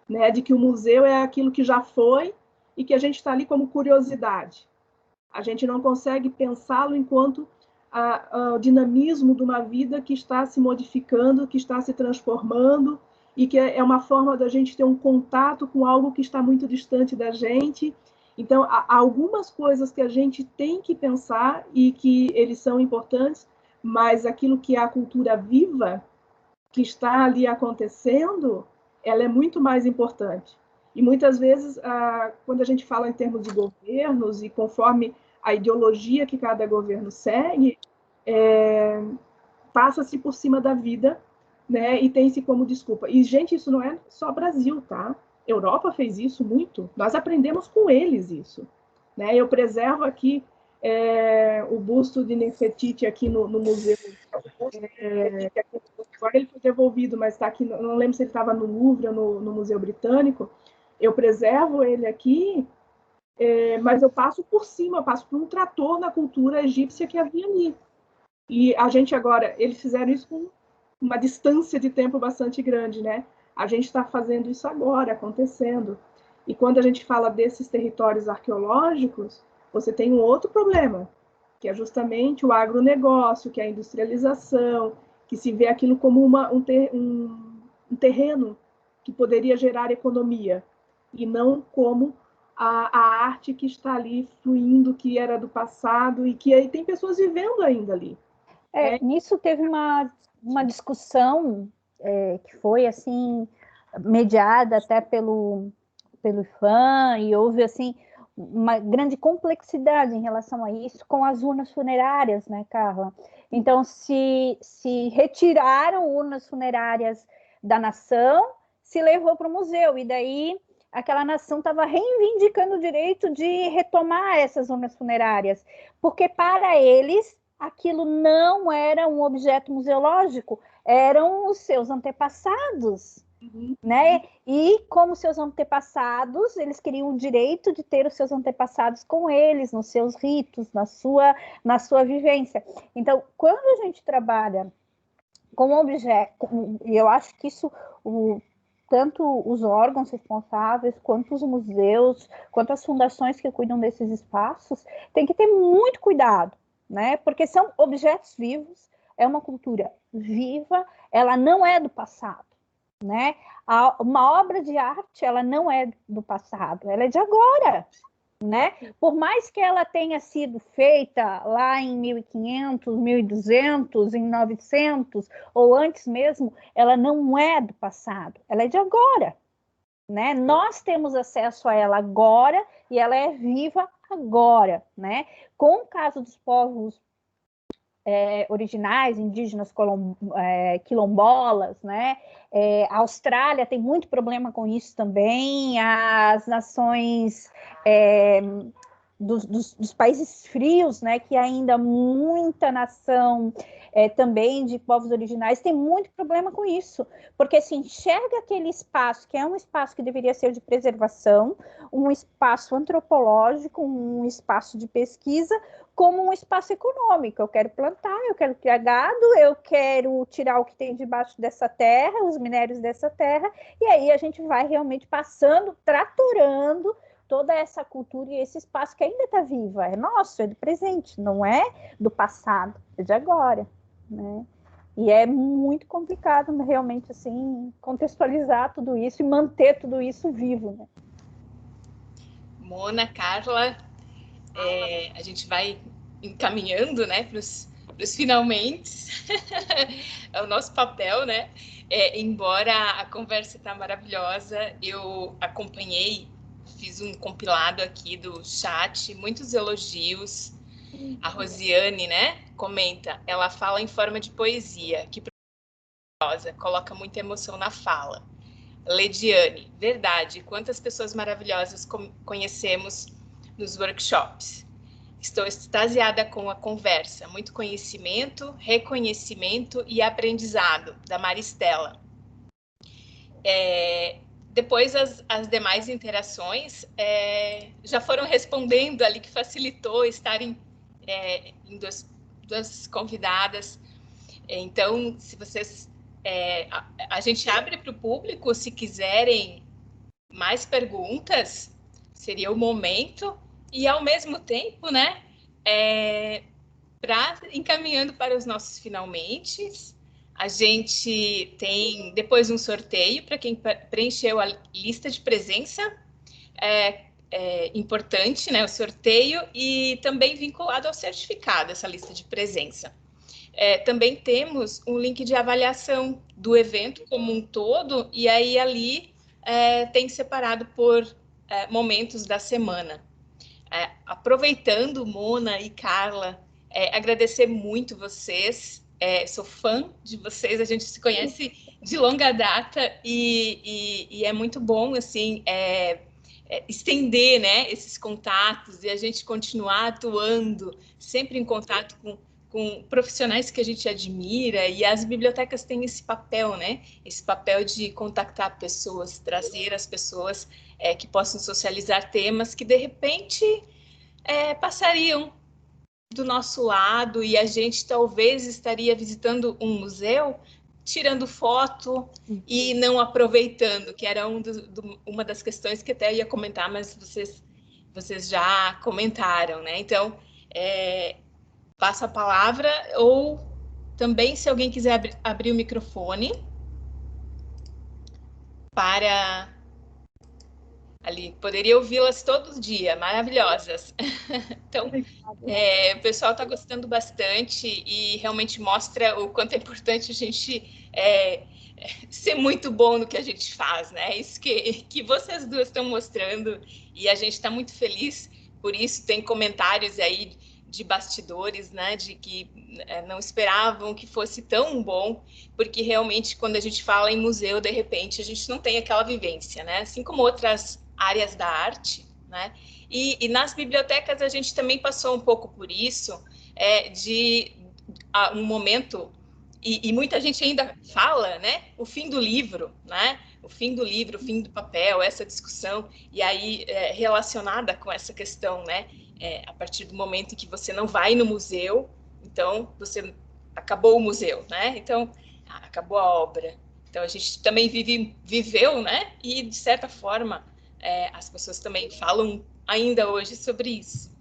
né? De que o museu é aquilo que já foi e que a gente está ali como curiosidade. A gente não consegue pensá-lo enquanto o dinamismo de uma vida que está se modificando, que está se transformando, e que é uma forma da gente ter um contato com algo que está muito distante da gente. Então, há algumas coisas que a gente tem que pensar e que eles são importantes, mas aquilo que é a cultura viva, que está ali acontecendo, ela é muito mais importante. E muitas vezes, quando a gente fala em termos de governos e conforme a ideologia que cada governo segue, passa-se por cima da vida, né? E tem-se como desculpa. E, gente, isso não é só Brasil, tá? Europa fez isso muito. Nós aprendemos com eles isso. Né? Eu preservo aqui o busto de Nefertiti aqui no museu. Agora ele foi devolvido, mas está aqui, não lembro se ele estava no Louvre ou no Museu Britânico. Eu preservo ele aqui, mas eu passo por cima, eu passo por um trator na cultura egípcia que havia ali. E a gente agora, eles fizeram isso com uma distância de tempo bastante grande, né? A gente está fazendo isso agora, acontecendo. E quando a gente fala desses territórios arqueológicos, você tem um outro problema, que é justamente o agronegócio, que é a industrialização, que se vê aquilo como um terreno que poderia gerar economia, e não como a arte que está ali fluindo, que era do passado, e que aí tem pessoas vivendo ainda ali. Nisso teve uma discussão que foi assim mediada até pelo IPHAN, e houve assim uma grande complexidade em relação a isso com as urnas funerárias, né, Carla? Então, se retiraram urnas funerárias da nação, se levou para o museu, e daí aquela nação estava reivindicando o direito de retomar essas urnas funerárias, porque para eles aquilo não era um objeto museológico, eram os seus antepassados. Né? E como seus antepassados, eles queriam o direito de ter os seus antepassados com eles, nos seus ritos, na sua vivência. Então, quando a gente trabalha com objeto, e eu acho que isso, tanto os órgãos responsáveis, quanto os museus, quanto as fundações que cuidam desses espaços, tem que ter muito cuidado, né? Porque são objetos vivos, é uma cultura viva, ela não é do passado. Né? Uma obra de arte, ela não é do passado, ela é de agora, né? Por mais que ela tenha sido feita lá em 1500, 1200, em 900 ou antes mesmo, ela não é do passado, ela é de agora, né? Nós temos acesso a ela agora e ela é viva agora, né? Com o caso dos povos originais, indígenas, quilombolas, né? A Austrália tem muito problema com isso também, as nações dos países frios, né, que ainda muita nação também de povos originais tem muito problema com isso, porque se enxerga aquele espaço, que é um espaço que deveria ser de preservação, um espaço antropológico, um espaço de pesquisa, como um espaço econômico. Eu quero plantar, eu quero criar gado, eu quero tirar o que tem debaixo dessa terra, os minérios dessa terra, e aí a gente vai realmente passando, tratorando toda essa cultura e esse espaço que ainda está vivo, é nosso, é do presente, não é do passado, é de agora, né? E é muito complicado realmente assim contextualizar tudo isso e manter tudo isso vivo, né? Mona, Carla, a gente vai encaminhando, né, para os finalmente. É o nosso papel, né? Embora a conversa está maravilhosa, eu acompanhei, fiz um compilado aqui do chat, muitos elogios. A Rosiane, né, comenta, ela fala em forma de poesia, que coloca muita emoção na fala. Lediane, verdade, quantas pessoas maravilhosas conhecemos nos workshops. Estou extasiada com a conversa, muito conhecimento, reconhecimento e aprendizado, da Maristela. Depois as demais interações já foram respondendo ali, que facilitou estarem em duas convidadas. Então, se vocês... a gente abre para o público, se quiserem mais perguntas, seria o momento, e ao mesmo tempo, né, encaminhando para os nossos finalmente, a gente tem depois um sorteio para quem preencheu a lista de presença, importante, né, o sorteio, e também vinculado ao certificado, essa lista de presença. Também temos um link de avaliação do evento como um todo, e aí ali tem separado por momentos da semana. Aproveitando, Mona e Carla, agradecer muito vocês, sou fã de vocês, a gente se conhece de longa data e é muito bom, assim, estender, né, esses contatos e a gente continuar atuando, sempre em contato com profissionais que a gente admira, e as bibliotecas têm esse papel, né? Esse papel de contactar pessoas, trazer as pessoas que possam socializar temas que, de repente, passariam do nosso lado, e a gente talvez estaria visitando um museu, tirando foto e não aproveitando, que era uma das questões que até ia comentar, mas vocês já comentaram, né? Então, passo a palavra, ou também, se alguém quiser abrir o microfone para... Ali, poderia ouvi-las todo dia, maravilhosas. Então, o pessoal está gostando bastante e realmente mostra o quanto é importante a gente ser muito bom no que a gente faz, né? Isso que vocês duas estão mostrando, e a gente está muito feliz por isso. Tem comentários aí de bastidores, né, de que não esperavam que fosse tão bom, porque realmente quando a gente fala em museu, de repente a gente não tem aquela vivência, né, assim como outras áreas da arte, né, e nas bibliotecas a gente também passou um pouco por isso, de um momento, e muita gente ainda fala, né, o fim do livro, né, o fim do livro, o fim do papel, essa discussão, e aí relacionada com essa questão, né, a partir do momento em que você não vai no museu, então você acabou o museu, né? Então, acabou a obra. Então, a gente também viveu, né? E, de certa forma, as pessoas também falam ainda hoje sobre isso.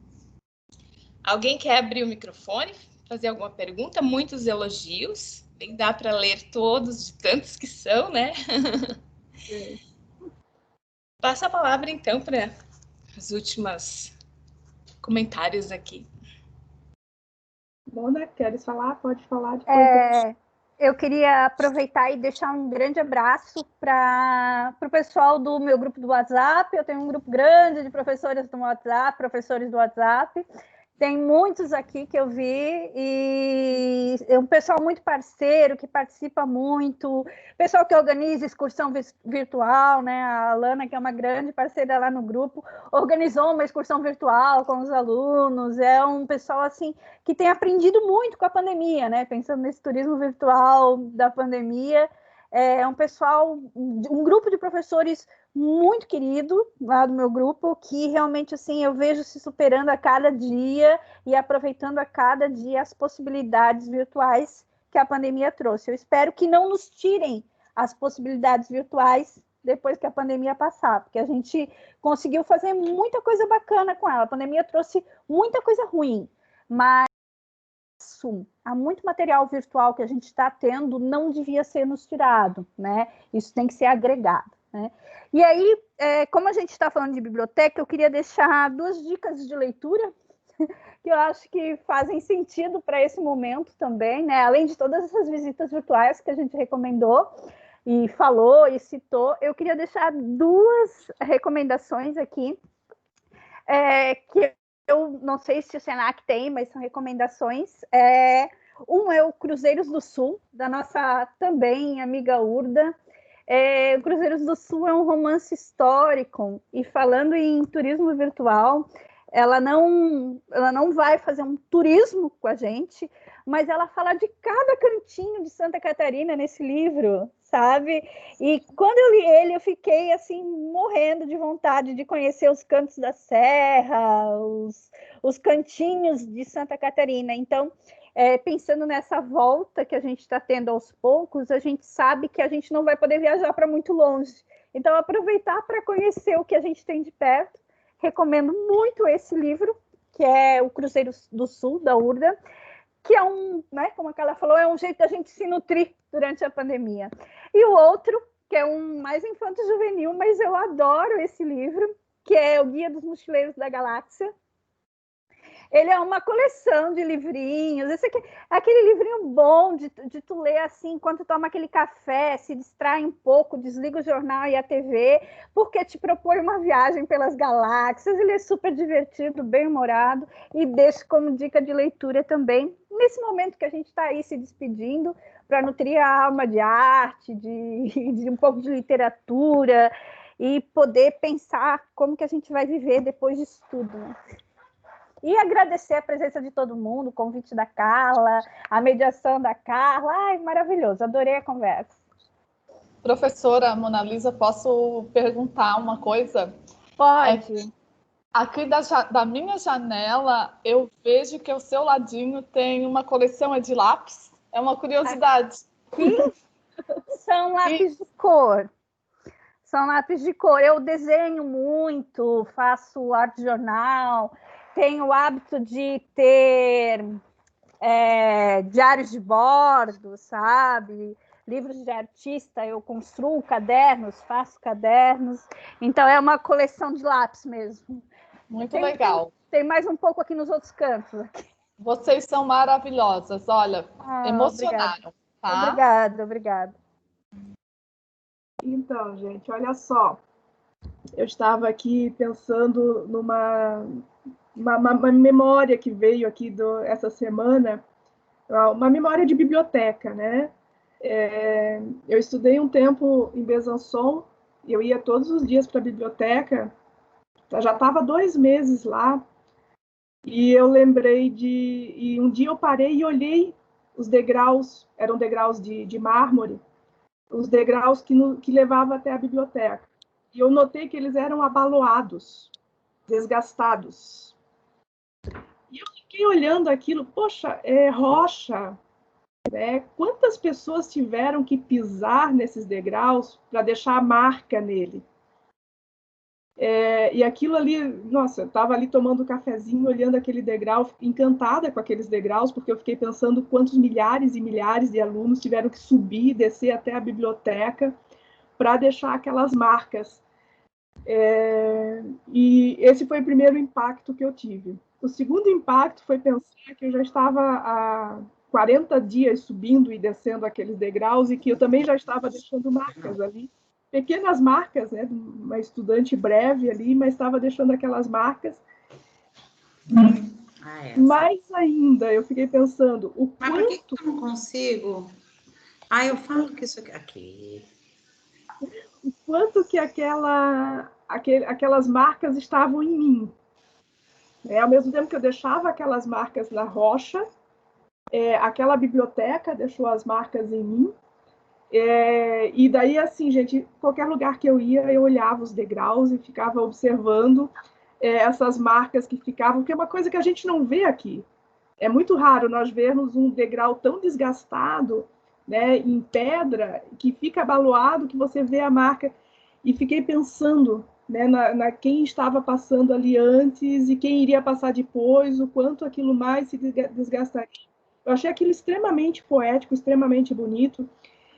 Alguém quer abrir o microfone, fazer alguma pergunta? Muitos elogios, nem dá para ler todos, de tantos que são, né? Passa a palavra, então, para as últimas comentários aqui. Mona, queres falar? Pode falar depois. Eu queria aproveitar e deixar um grande abraço para o pessoal do meu grupo do WhatsApp. Eu tenho um grupo grande de professores do WhatsApp, Tem muitos aqui que eu vi e é um pessoal muito parceiro, que participa muito, pessoal que organiza excursão virtual, né? A Alana, que é uma grande parceira lá no grupo, organizou uma excursão virtual com os alunos. É um pessoal assim que tem aprendido muito com a pandemia, né? Pensando nesse turismo virtual da pandemia. É um pessoal, um grupo de professores muito querido lá do meu grupo, que realmente assim eu vejo se superando a cada dia e aproveitando a cada dia as possibilidades virtuais que a pandemia trouxe. Eu espero que não nos tirem as possibilidades virtuais depois que a pandemia passar, porque a gente conseguiu fazer muita coisa bacana com ela. A pandemia trouxe muita coisa ruim, mas há muito material virtual que a gente está tendo, não devia ser nos tirado, né? Isso tem que ser agregado, né? E aí, como a gente está falando de biblioteca, eu queria deixar 2 dicas de leitura que eu acho que fazem sentido para esse momento também, né? Além de todas essas visitas virtuais que a gente recomendou e falou e citou, eu queria deixar 2 recomendações aqui, que eu não sei se o Senac tem, mas são recomendações. Um é o Cruzeiros do Sul, da nossa também amiga Urda. O Cruzeiros do Sul é um romance histórico, e falando em turismo virtual, ela não vai fazer um turismo com a gente, mas ela fala de cada cantinho de Santa Catarina nesse livro, sabe? E quando eu li ele, eu fiquei assim morrendo de vontade de conhecer os cantos da serra, os cantinhos de Santa Catarina. Então, pensando nessa volta que a gente está tendo aos poucos, a gente sabe que a gente não vai poder viajar para muito longe. Então, aproveitar para conhecer o que a gente tem de perto. Recomendo muito esse livro, que é o Cruzeiro do Sul, da Urda, que é né, como a Carla falou, é um jeito da gente se nutrir durante a pandemia. E o outro, que é um mais infanto-juvenil, mas eu adoro esse livro, que é o Guia dos Mochileiros da Galáxia. Ele é uma coleção de livrinhos. Esse aqui é aquele livrinho bom de tu ler assim, enquanto toma aquele café, se distrai um pouco, desliga o jornal e a TV, porque te propõe uma viagem pelas galáxias. Ele é super divertido, bem-humorado, e deixo como dica de leitura também, nesse momento que a gente está aí se despedindo, para nutrir a alma de arte, de um pouco de literatura, e poder pensar como que a gente vai viver depois disso tudo, né? E agradecer a presença de todo mundo, o convite da Carla, a mediação da Carla. Ai, maravilhoso, adorei a conversa. Professora Mona Lisa, posso perguntar uma coisa? Pode. Aqui da minha janela, eu vejo que ao seu ladinho tem uma coleção de lápis. É uma curiosidade. Aqui são lápis de cor. São lápis de cor. Eu desenho muito, faço arte jornal, tenho o hábito de ter diários de bordo, sabe? Livros de artista, eu construo cadernos, faço cadernos. Então, é uma coleção de lápis mesmo. Muito legal. Tem mais um pouco aqui nos outros cantos. Vocês são maravilhosas. Olha, emocionaram. Obrigada. Tá? Obrigada. Então, gente, olha só. Eu estava aqui pensando numa uma memória que veio aqui essa semana, uma memória de biblioteca, né? Eu estudei um tempo em Besançon, eu ia todos os dias para a biblioteca, já estava 2 meses lá, e eu lembrei e um dia eu parei e olhei os degraus, eram degraus de mármore, os degraus que levavam até a biblioteca. E eu notei que eles eram abaloados, desgastados. E eu fiquei olhando aquilo, poxa, é rocha, né? Quantas pessoas tiveram que pisar nesses degraus para deixar a marca nele? E aquilo ali, nossa, eu estava ali tomando um cafezinho, olhando aquele degrau, encantada com aqueles degraus, porque eu fiquei pensando quantos milhares e milhares de alunos tiveram que subir e descer até a biblioteca para deixar aquelas marcas. E esse foi o primeiro impacto que eu tive. O segundo impacto foi pensar que eu já estava há 40 dias subindo e descendo aqueles degraus e que eu também já estava deixando marcas ali, pequenas marcas, né, uma estudante breve ali, mas estava deixando aquelas marcas. Mais ainda, eu fiquei pensando, Mas por que eu não consigo? Eu falo que isso aqui. O quanto que aquelas marcas estavam em mim. Ao mesmo tempo que eu deixava aquelas marcas na rocha, aquela biblioteca deixou as marcas em mim. E daí, assim, gente, qualquer lugar que eu ia, eu olhava os degraus e ficava observando essas marcas que ficavam, porque é uma coisa que a gente não vê aqui. É muito raro nós vermos um degrau tão desgastado, né, em pedra, que fica abaloado, que você vê a marca. E fiquei pensando, né, na quem estava passando ali antes e quem iria passar depois, o quanto aquilo mais se desgastaria. Eu achei aquilo extremamente poético, extremamente bonito.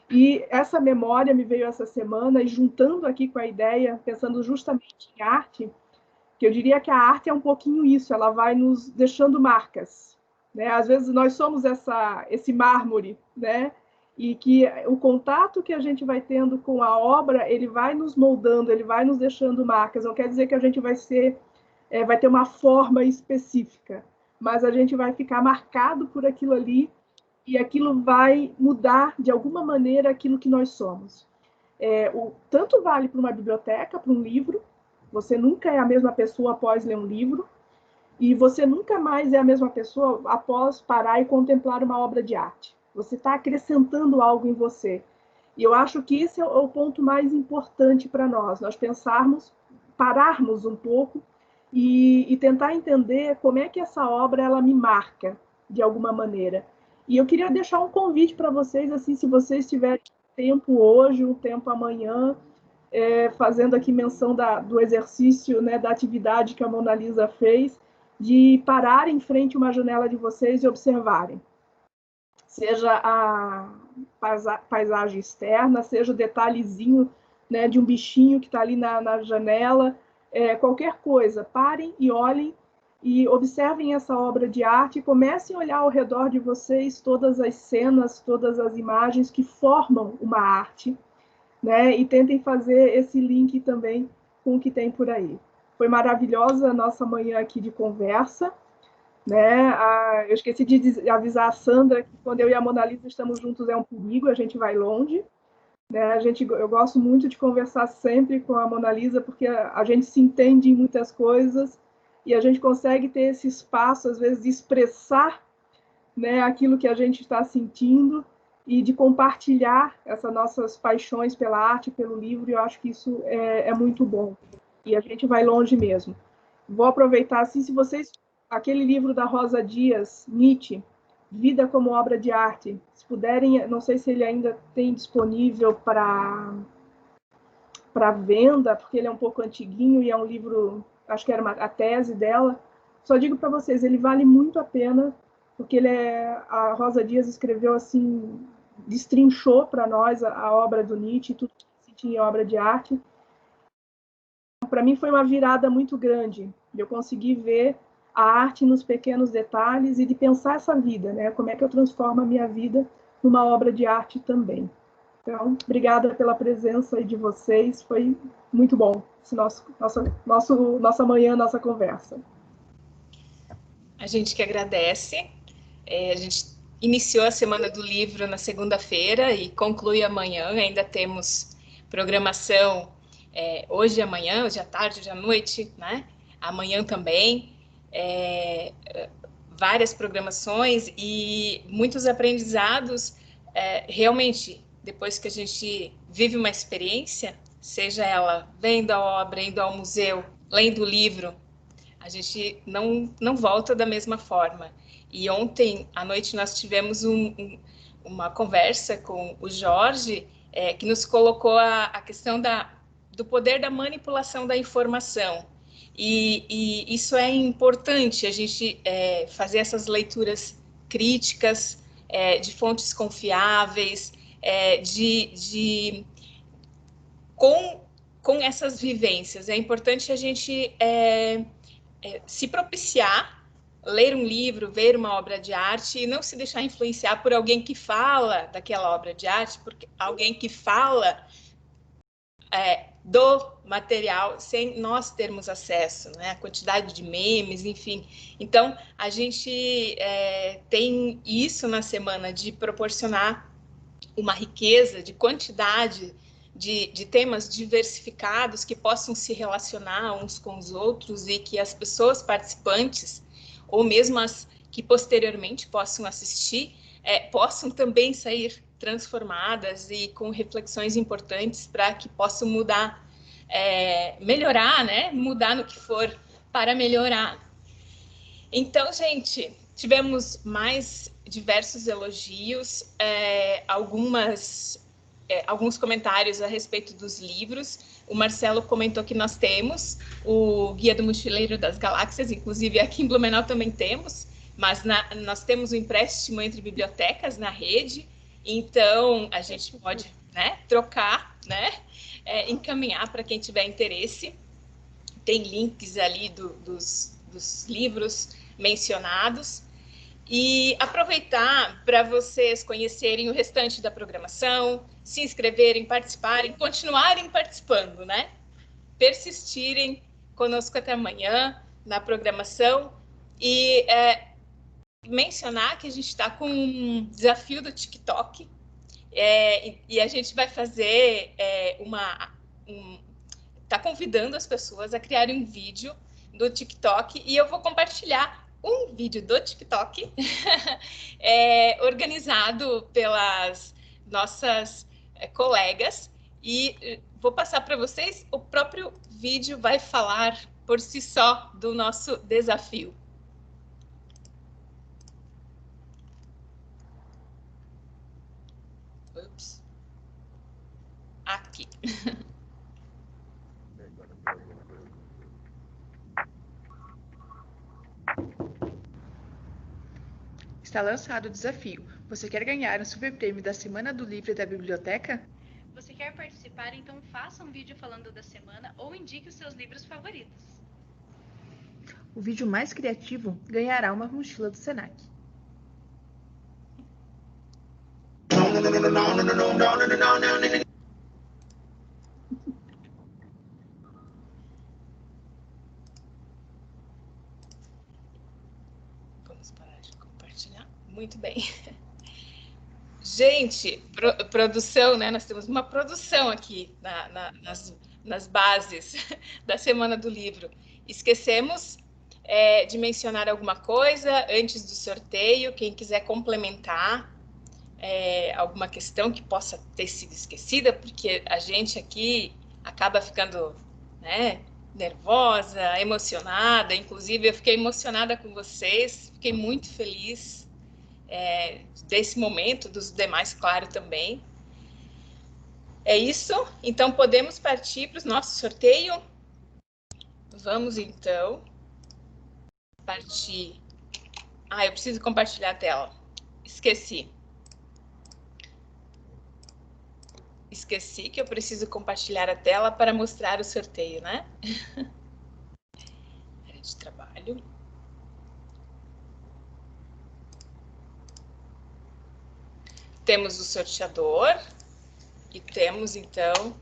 E essa memória me veio essa semana, e juntando aqui com a ideia, pensando justamente em arte, que eu diria que a arte é um pouquinho isso, ela vai nos deixando marcas, né? Às vezes nós somos esse mármore, né? E que o contato que a gente vai tendo com a obra, ele vai nos moldando, ele vai nos deixando marcas. Não quer dizer que a gente vai ter uma forma específica, mas a gente vai ficar marcado por aquilo ali e aquilo vai mudar, de alguma maneira, aquilo que nós somos. Tanto vale para uma biblioteca, para um livro. Você nunca é a mesma pessoa após ler um livro, e você nunca mais é a mesma pessoa após parar e contemplar uma obra de arte. Você está acrescentando algo em você. E eu acho que esse é o ponto mais importante para nós pensarmos, pararmos um pouco e tentar entender como é que essa obra ela me marca, de alguma maneira. E eu queria deixar um convite para vocês, assim, se vocês tiverem tempo hoje, um tempo amanhã, fazendo aqui menção do exercício, né, da atividade que a Mona Lisa fez, de parar em frente a uma janela de vocês e observarem. Seja a paisagem externa, seja o detalhezinho, né, de um bichinho que está ali na janela, qualquer coisa. Parem e olhem e observem essa obra de arte e comecem a olhar ao redor de vocês todas as cenas, todas as imagens que formam uma arte, né? E tentem fazer esse link também com o que tem por aí. Foi maravilhosa a nossa manhã aqui de conversa, né? Eu esqueci de avisar a Sandra que quando eu e a Mona Lisa estamos juntos é um perigo, a gente vai longe, né? Eu gosto muito de conversar sempre com a Mona Lisa porque a gente se entende em muitas coisas e a gente consegue ter esse espaço, às vezes, de expressar, né, aquilo que a gente está sentindo e de compartilhar essas nossas paixões pela arte, pelo livro, e eu acho que isso é muito bom. E a gente vai longe mesmo. Vou aproveitar, assim, se vocês... Aquele livro da Rosa Dias, Nietzsche, Vida como Obra de Arte, se puderem, não sei se ele ainda tem disponível para venda, porque ele é um pouco antiguinho e é um livro, acho que era a tese dela. Só digo para vocês, ele vale muito a pena, porque a Rosa Dias escreveu assim, destrinchou para nós a obra do Nietzsche, tudo que se tinha em obra de arte. Para mim foi uma virada muito grande. Eu consegui ver a arte nos pequenos detalhes e de pensar essa vida, né? Como é que eu transformo a minha vida numa obra de arte também. Então, obrigada pela presença aí de vocês, foi muito bom esse nossa manhã, nossa conversa. A gente que agradece. A gente iniciou a Semana do Livro na segunda-feira e conclui amanhã. Ainda temos programação hoje e amanhã, hoje à tarde, hoje à noite, né? Amanhã também. Várias programações e muitos aprendizados. Realmente, depois que a gente vive uma experiência, seja ela vendo a obra, indo ao museu, lendo o livro, a gente não volta da mesma forma. E ontem à noite nós tivemos uma conversa com o Jorge, que nos colocou a questão do poder da manipulação da informação. E isso é importante, a gente fazer essas leituras críticas, de fontes confiáveis, com essas vivências. É importante a gente se propiciar, ler um livro, ver uma obra de arte e não se deixar influenciar por alguém que fala daquela obra de arte, porque alguém que fala do material sem nós termos acesso, né? A quantidade de memes, enfim. Então, a gente tem isso na semana de proporcionar uma riqueza de quantidade de temas diversificados que possam se relacionar uns com os outros e que as pessoas participantes, ou mesmo as que posteriormente possam assistir, possam também sair transformadas e com reflexões importantes para que possam mudar, melhorar, né? Mudar no que for para melhorar. Então, gente, tivemos mais diversos elogios, alguns comentários a respeito dos livros. O Marcelo comentou que nós temos o Guia do Mochileiro das Galáxias, inclusive aqui em Blumenau também temos, mas nós temos um empréstimo entre bibliotecas na rede, então a gente pode, né, trocar, né, encaminhar para quem tiver interesse. Tem links ali dos livros mencionados. E aproveitar para vocês conhecerem o restante da programação, se inscreverem, participarem, continuarem participando, né? Persistirem conosco até amanhã na programação e mencionar que a gente está com um desafio do TikTok e a gente vai fazer está convidando as pessoas a criarem um vídeo do TikTok e eu vou compartilhar um vídeo do TikTok organizado pelas nossas colegas e vou passar para vocês. O próprio vídeo vai falar por si só do nosso desafio. Ups. Aqui. Está lançado o desafio. Você quer ganhar um super prêmio da Semana do Livro da Biblioteca? Você quer participar? Então faça um vídeo falando da semana ou indique os seus livros favoritos. O vídeo mais criativo ganhará uma mochila do Senac. Vamos parar de compartilhar. Muito bem. Gente, produção, né? Nós temos uma produção aqui nas bases da Semana do Livro. Esquecemos de mencionar alguma coisa antes do sorteio. Quem quiser complementar alguma questão que possa ter sido esquecida, porque a gente aqui acaba ficando, né, nervosa, emocionada. Inclusive, eu fiquei emocionada com vocês, fiquei muito feliz desse momento, dos demais, claro, também. É isso. Então, podemos partir para o nosso sorteio? Vamos, então, partir. Eu preciso compartilhar a tela. Esqueci que eu preciso compartilhar a tela para mostrar o sorteio, né? Área de trabalho. Temos o sorteador e temos, então,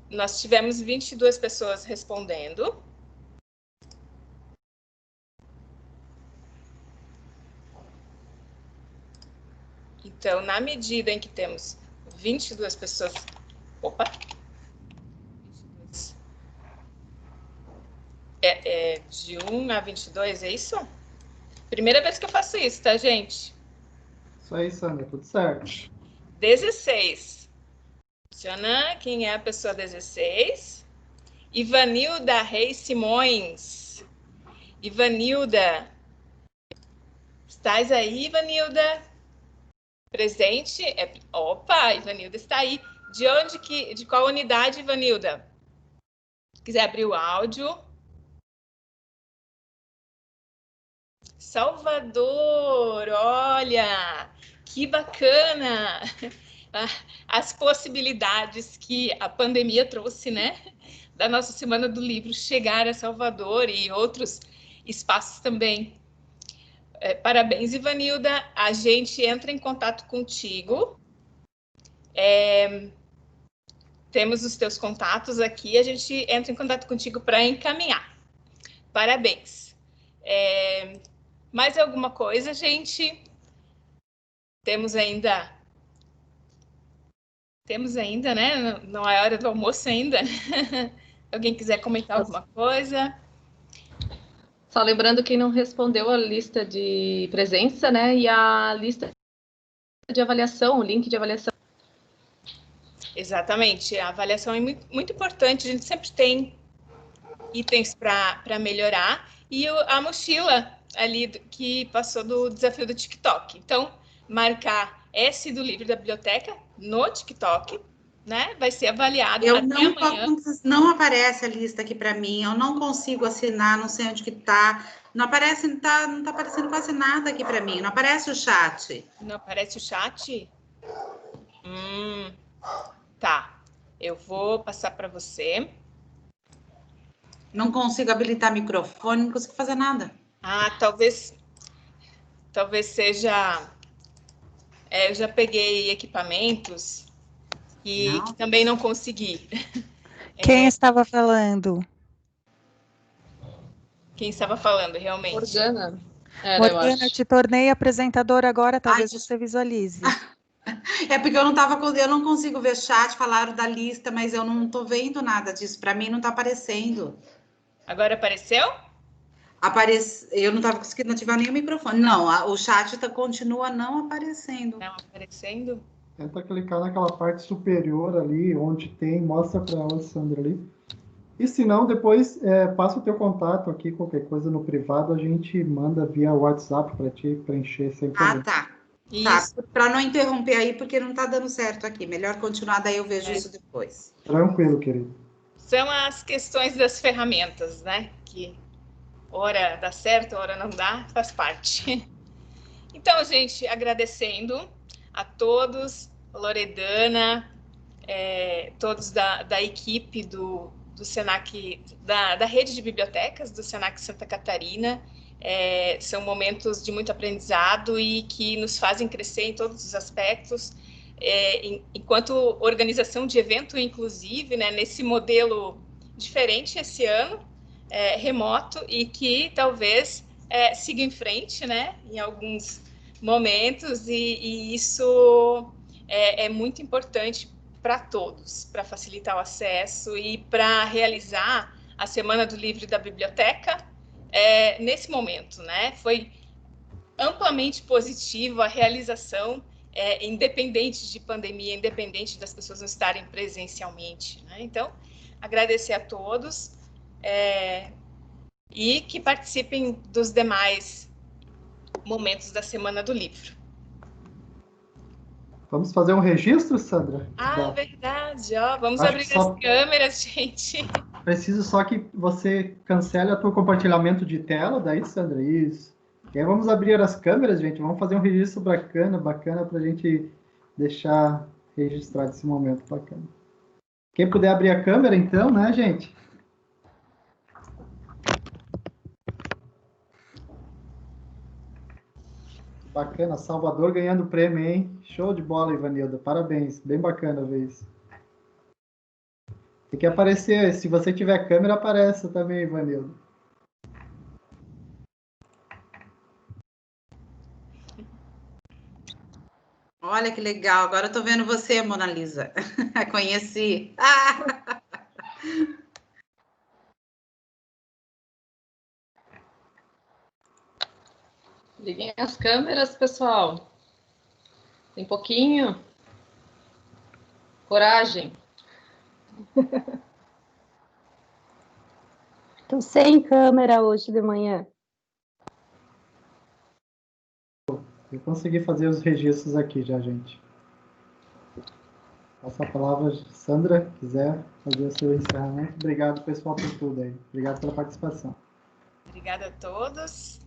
nós tivemos 22 pessoas respondendo. Então, na medida em que temos 22 pessoas... Opa! 22. De 1 a 22, é isso? Primeira vez que eu faço isso, tá, gente? Isso aí, Sandra, tudo certo. 16. Funciona. Quem é a pessoa 16? Ivanilda Reis Simões. Ivanilda. Estás aí, Ivanilda? Presente? Opa, Ivanilda está aí. De qual unidade, Ivanilda? Se quiser abrir o áudio. Salvador, olha, que bacana! As possibilidades que a pandemia trouxe, né? Da nossa Semana do Livro chegar a Salvador e outros espaços também. Parabéns, Ivanilda. A gente entra em contato contigo Temos os teus contatos aqui, a gente entra em contato contigo para encaminhar. Parabéns. Mais alguma coisa, gente? Temos ainda, né? Não é hora do almoço ainda. Alguém quiser comentar alguma coisa? Só lembrando quem não respondeu a lista de presença, né? E a lista de avaliação, o link de avaliação. Exatamente. A avaliação é muito importante. A gente sempre tem itens para melhorar. E a mochila ali que passou do desafio do TikTok. Então, marcar S do livro da biblioteca no TikTok, né? Vai ser avaliado até amanhã. Não aparece a lista aqui para mim, eu não consigo assinar, não sei onde que tá. Não aparece, não tá aparecendo quase nada aqui para mim. Não aparece o chat. Não aparece o chat? Tá. Eu vou passar para você. Não consigo habilitar microfone, não consigo fazer nada. Talvez seja... eu já peguei equipamentos que também não consegui. Quem estava falando? Quem estava falando, realmente? Morgana. Morgana, eu te tornei apresentadora agora, talvez você visualize. É porque eu não consigo ver chat, falaram da lista, mas eu não estou vendo nada disso. Para mim não está aparecendo. Agora apareceu? Eu não estava conseguindo ativar nem o microfone. Não, o chat continua não aparecendo. Não aparecendo? Tenta clicar naquela parte superior ali, onde tem, mostra para ela, Sandra, ali. E se não, depois passa o teu contato aqui, qualquer coisa no privado, a gente manda via WhatsApp para te preencher sem problema. Tá. Para não interromper aí, porque não está dando certo aqui. Melhor continuar, daí eu vejo isso depois. Tranquilo, querido. São as questões das ferramentas, né? Que hora dá certo, hora não dá, faz parte. Então, gente, agradecendo a todos, Loredana, todos da equipe do Senac, da rede de bibliotecas do Senac Santa Catarina. São momentos de muito aprendizado e que nos fazem crescer em todos os aspectos, enquanto organização de evento, inclusive, né, nesse modelo diferente esse ano, remoto, e que talvez siga em frente, né, em alguns momentos, e isso é muito importante para todos, para facilitar o acesso e para realizar a Semana do Livro e da Biblioteca nesse momento, né? Foi amplamente positivo a realização, independente de pandemia, independente das pessoas não estarem presencialmente, né? Então, agradecer a todos e que participem dos demais momentos da Semana do Livro. Vamos fazer um registro, Sandra? Verdade, vamos abrir as câmeras, gente. Preciso só que você cancele o teu compartilhamento de tela, daí, Sandra, isso. E aí vamos abrir as câmeras, gente, vamos fazer um registro bacana para a gente deixar registrado esse momento bacana. Quem puder abrir a câmera, então, né, gente? Bacana, Salvador ganhando prêmio, hein? Show de bola, Ivanilda. Parabéns, bem bacana ver isso. Tem que aparecer, se você tiver câmera, apareça também, Ivanilda. Olha que legal, agora eu tô vendo você, Mona Lisa. Conheci. Liguem as câmeras, pessoal. Tem pouquinho. Coragem. Tô sem câmera hoje de manhã. Eu consegui fazer os registros aqui já, gente. Passa a palavra, Sandra, quiser fazer o seu encerramento. Obrigado, pessoal, por tudo aí. Obrigado pela participação. Obrigada a todos.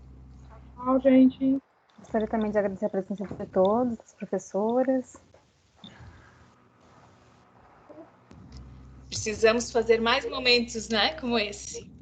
Tchau, gente. Gostaria também de agradecer a presença de todos, das professoras. Precisamos fazer mais momentos, né, como esse.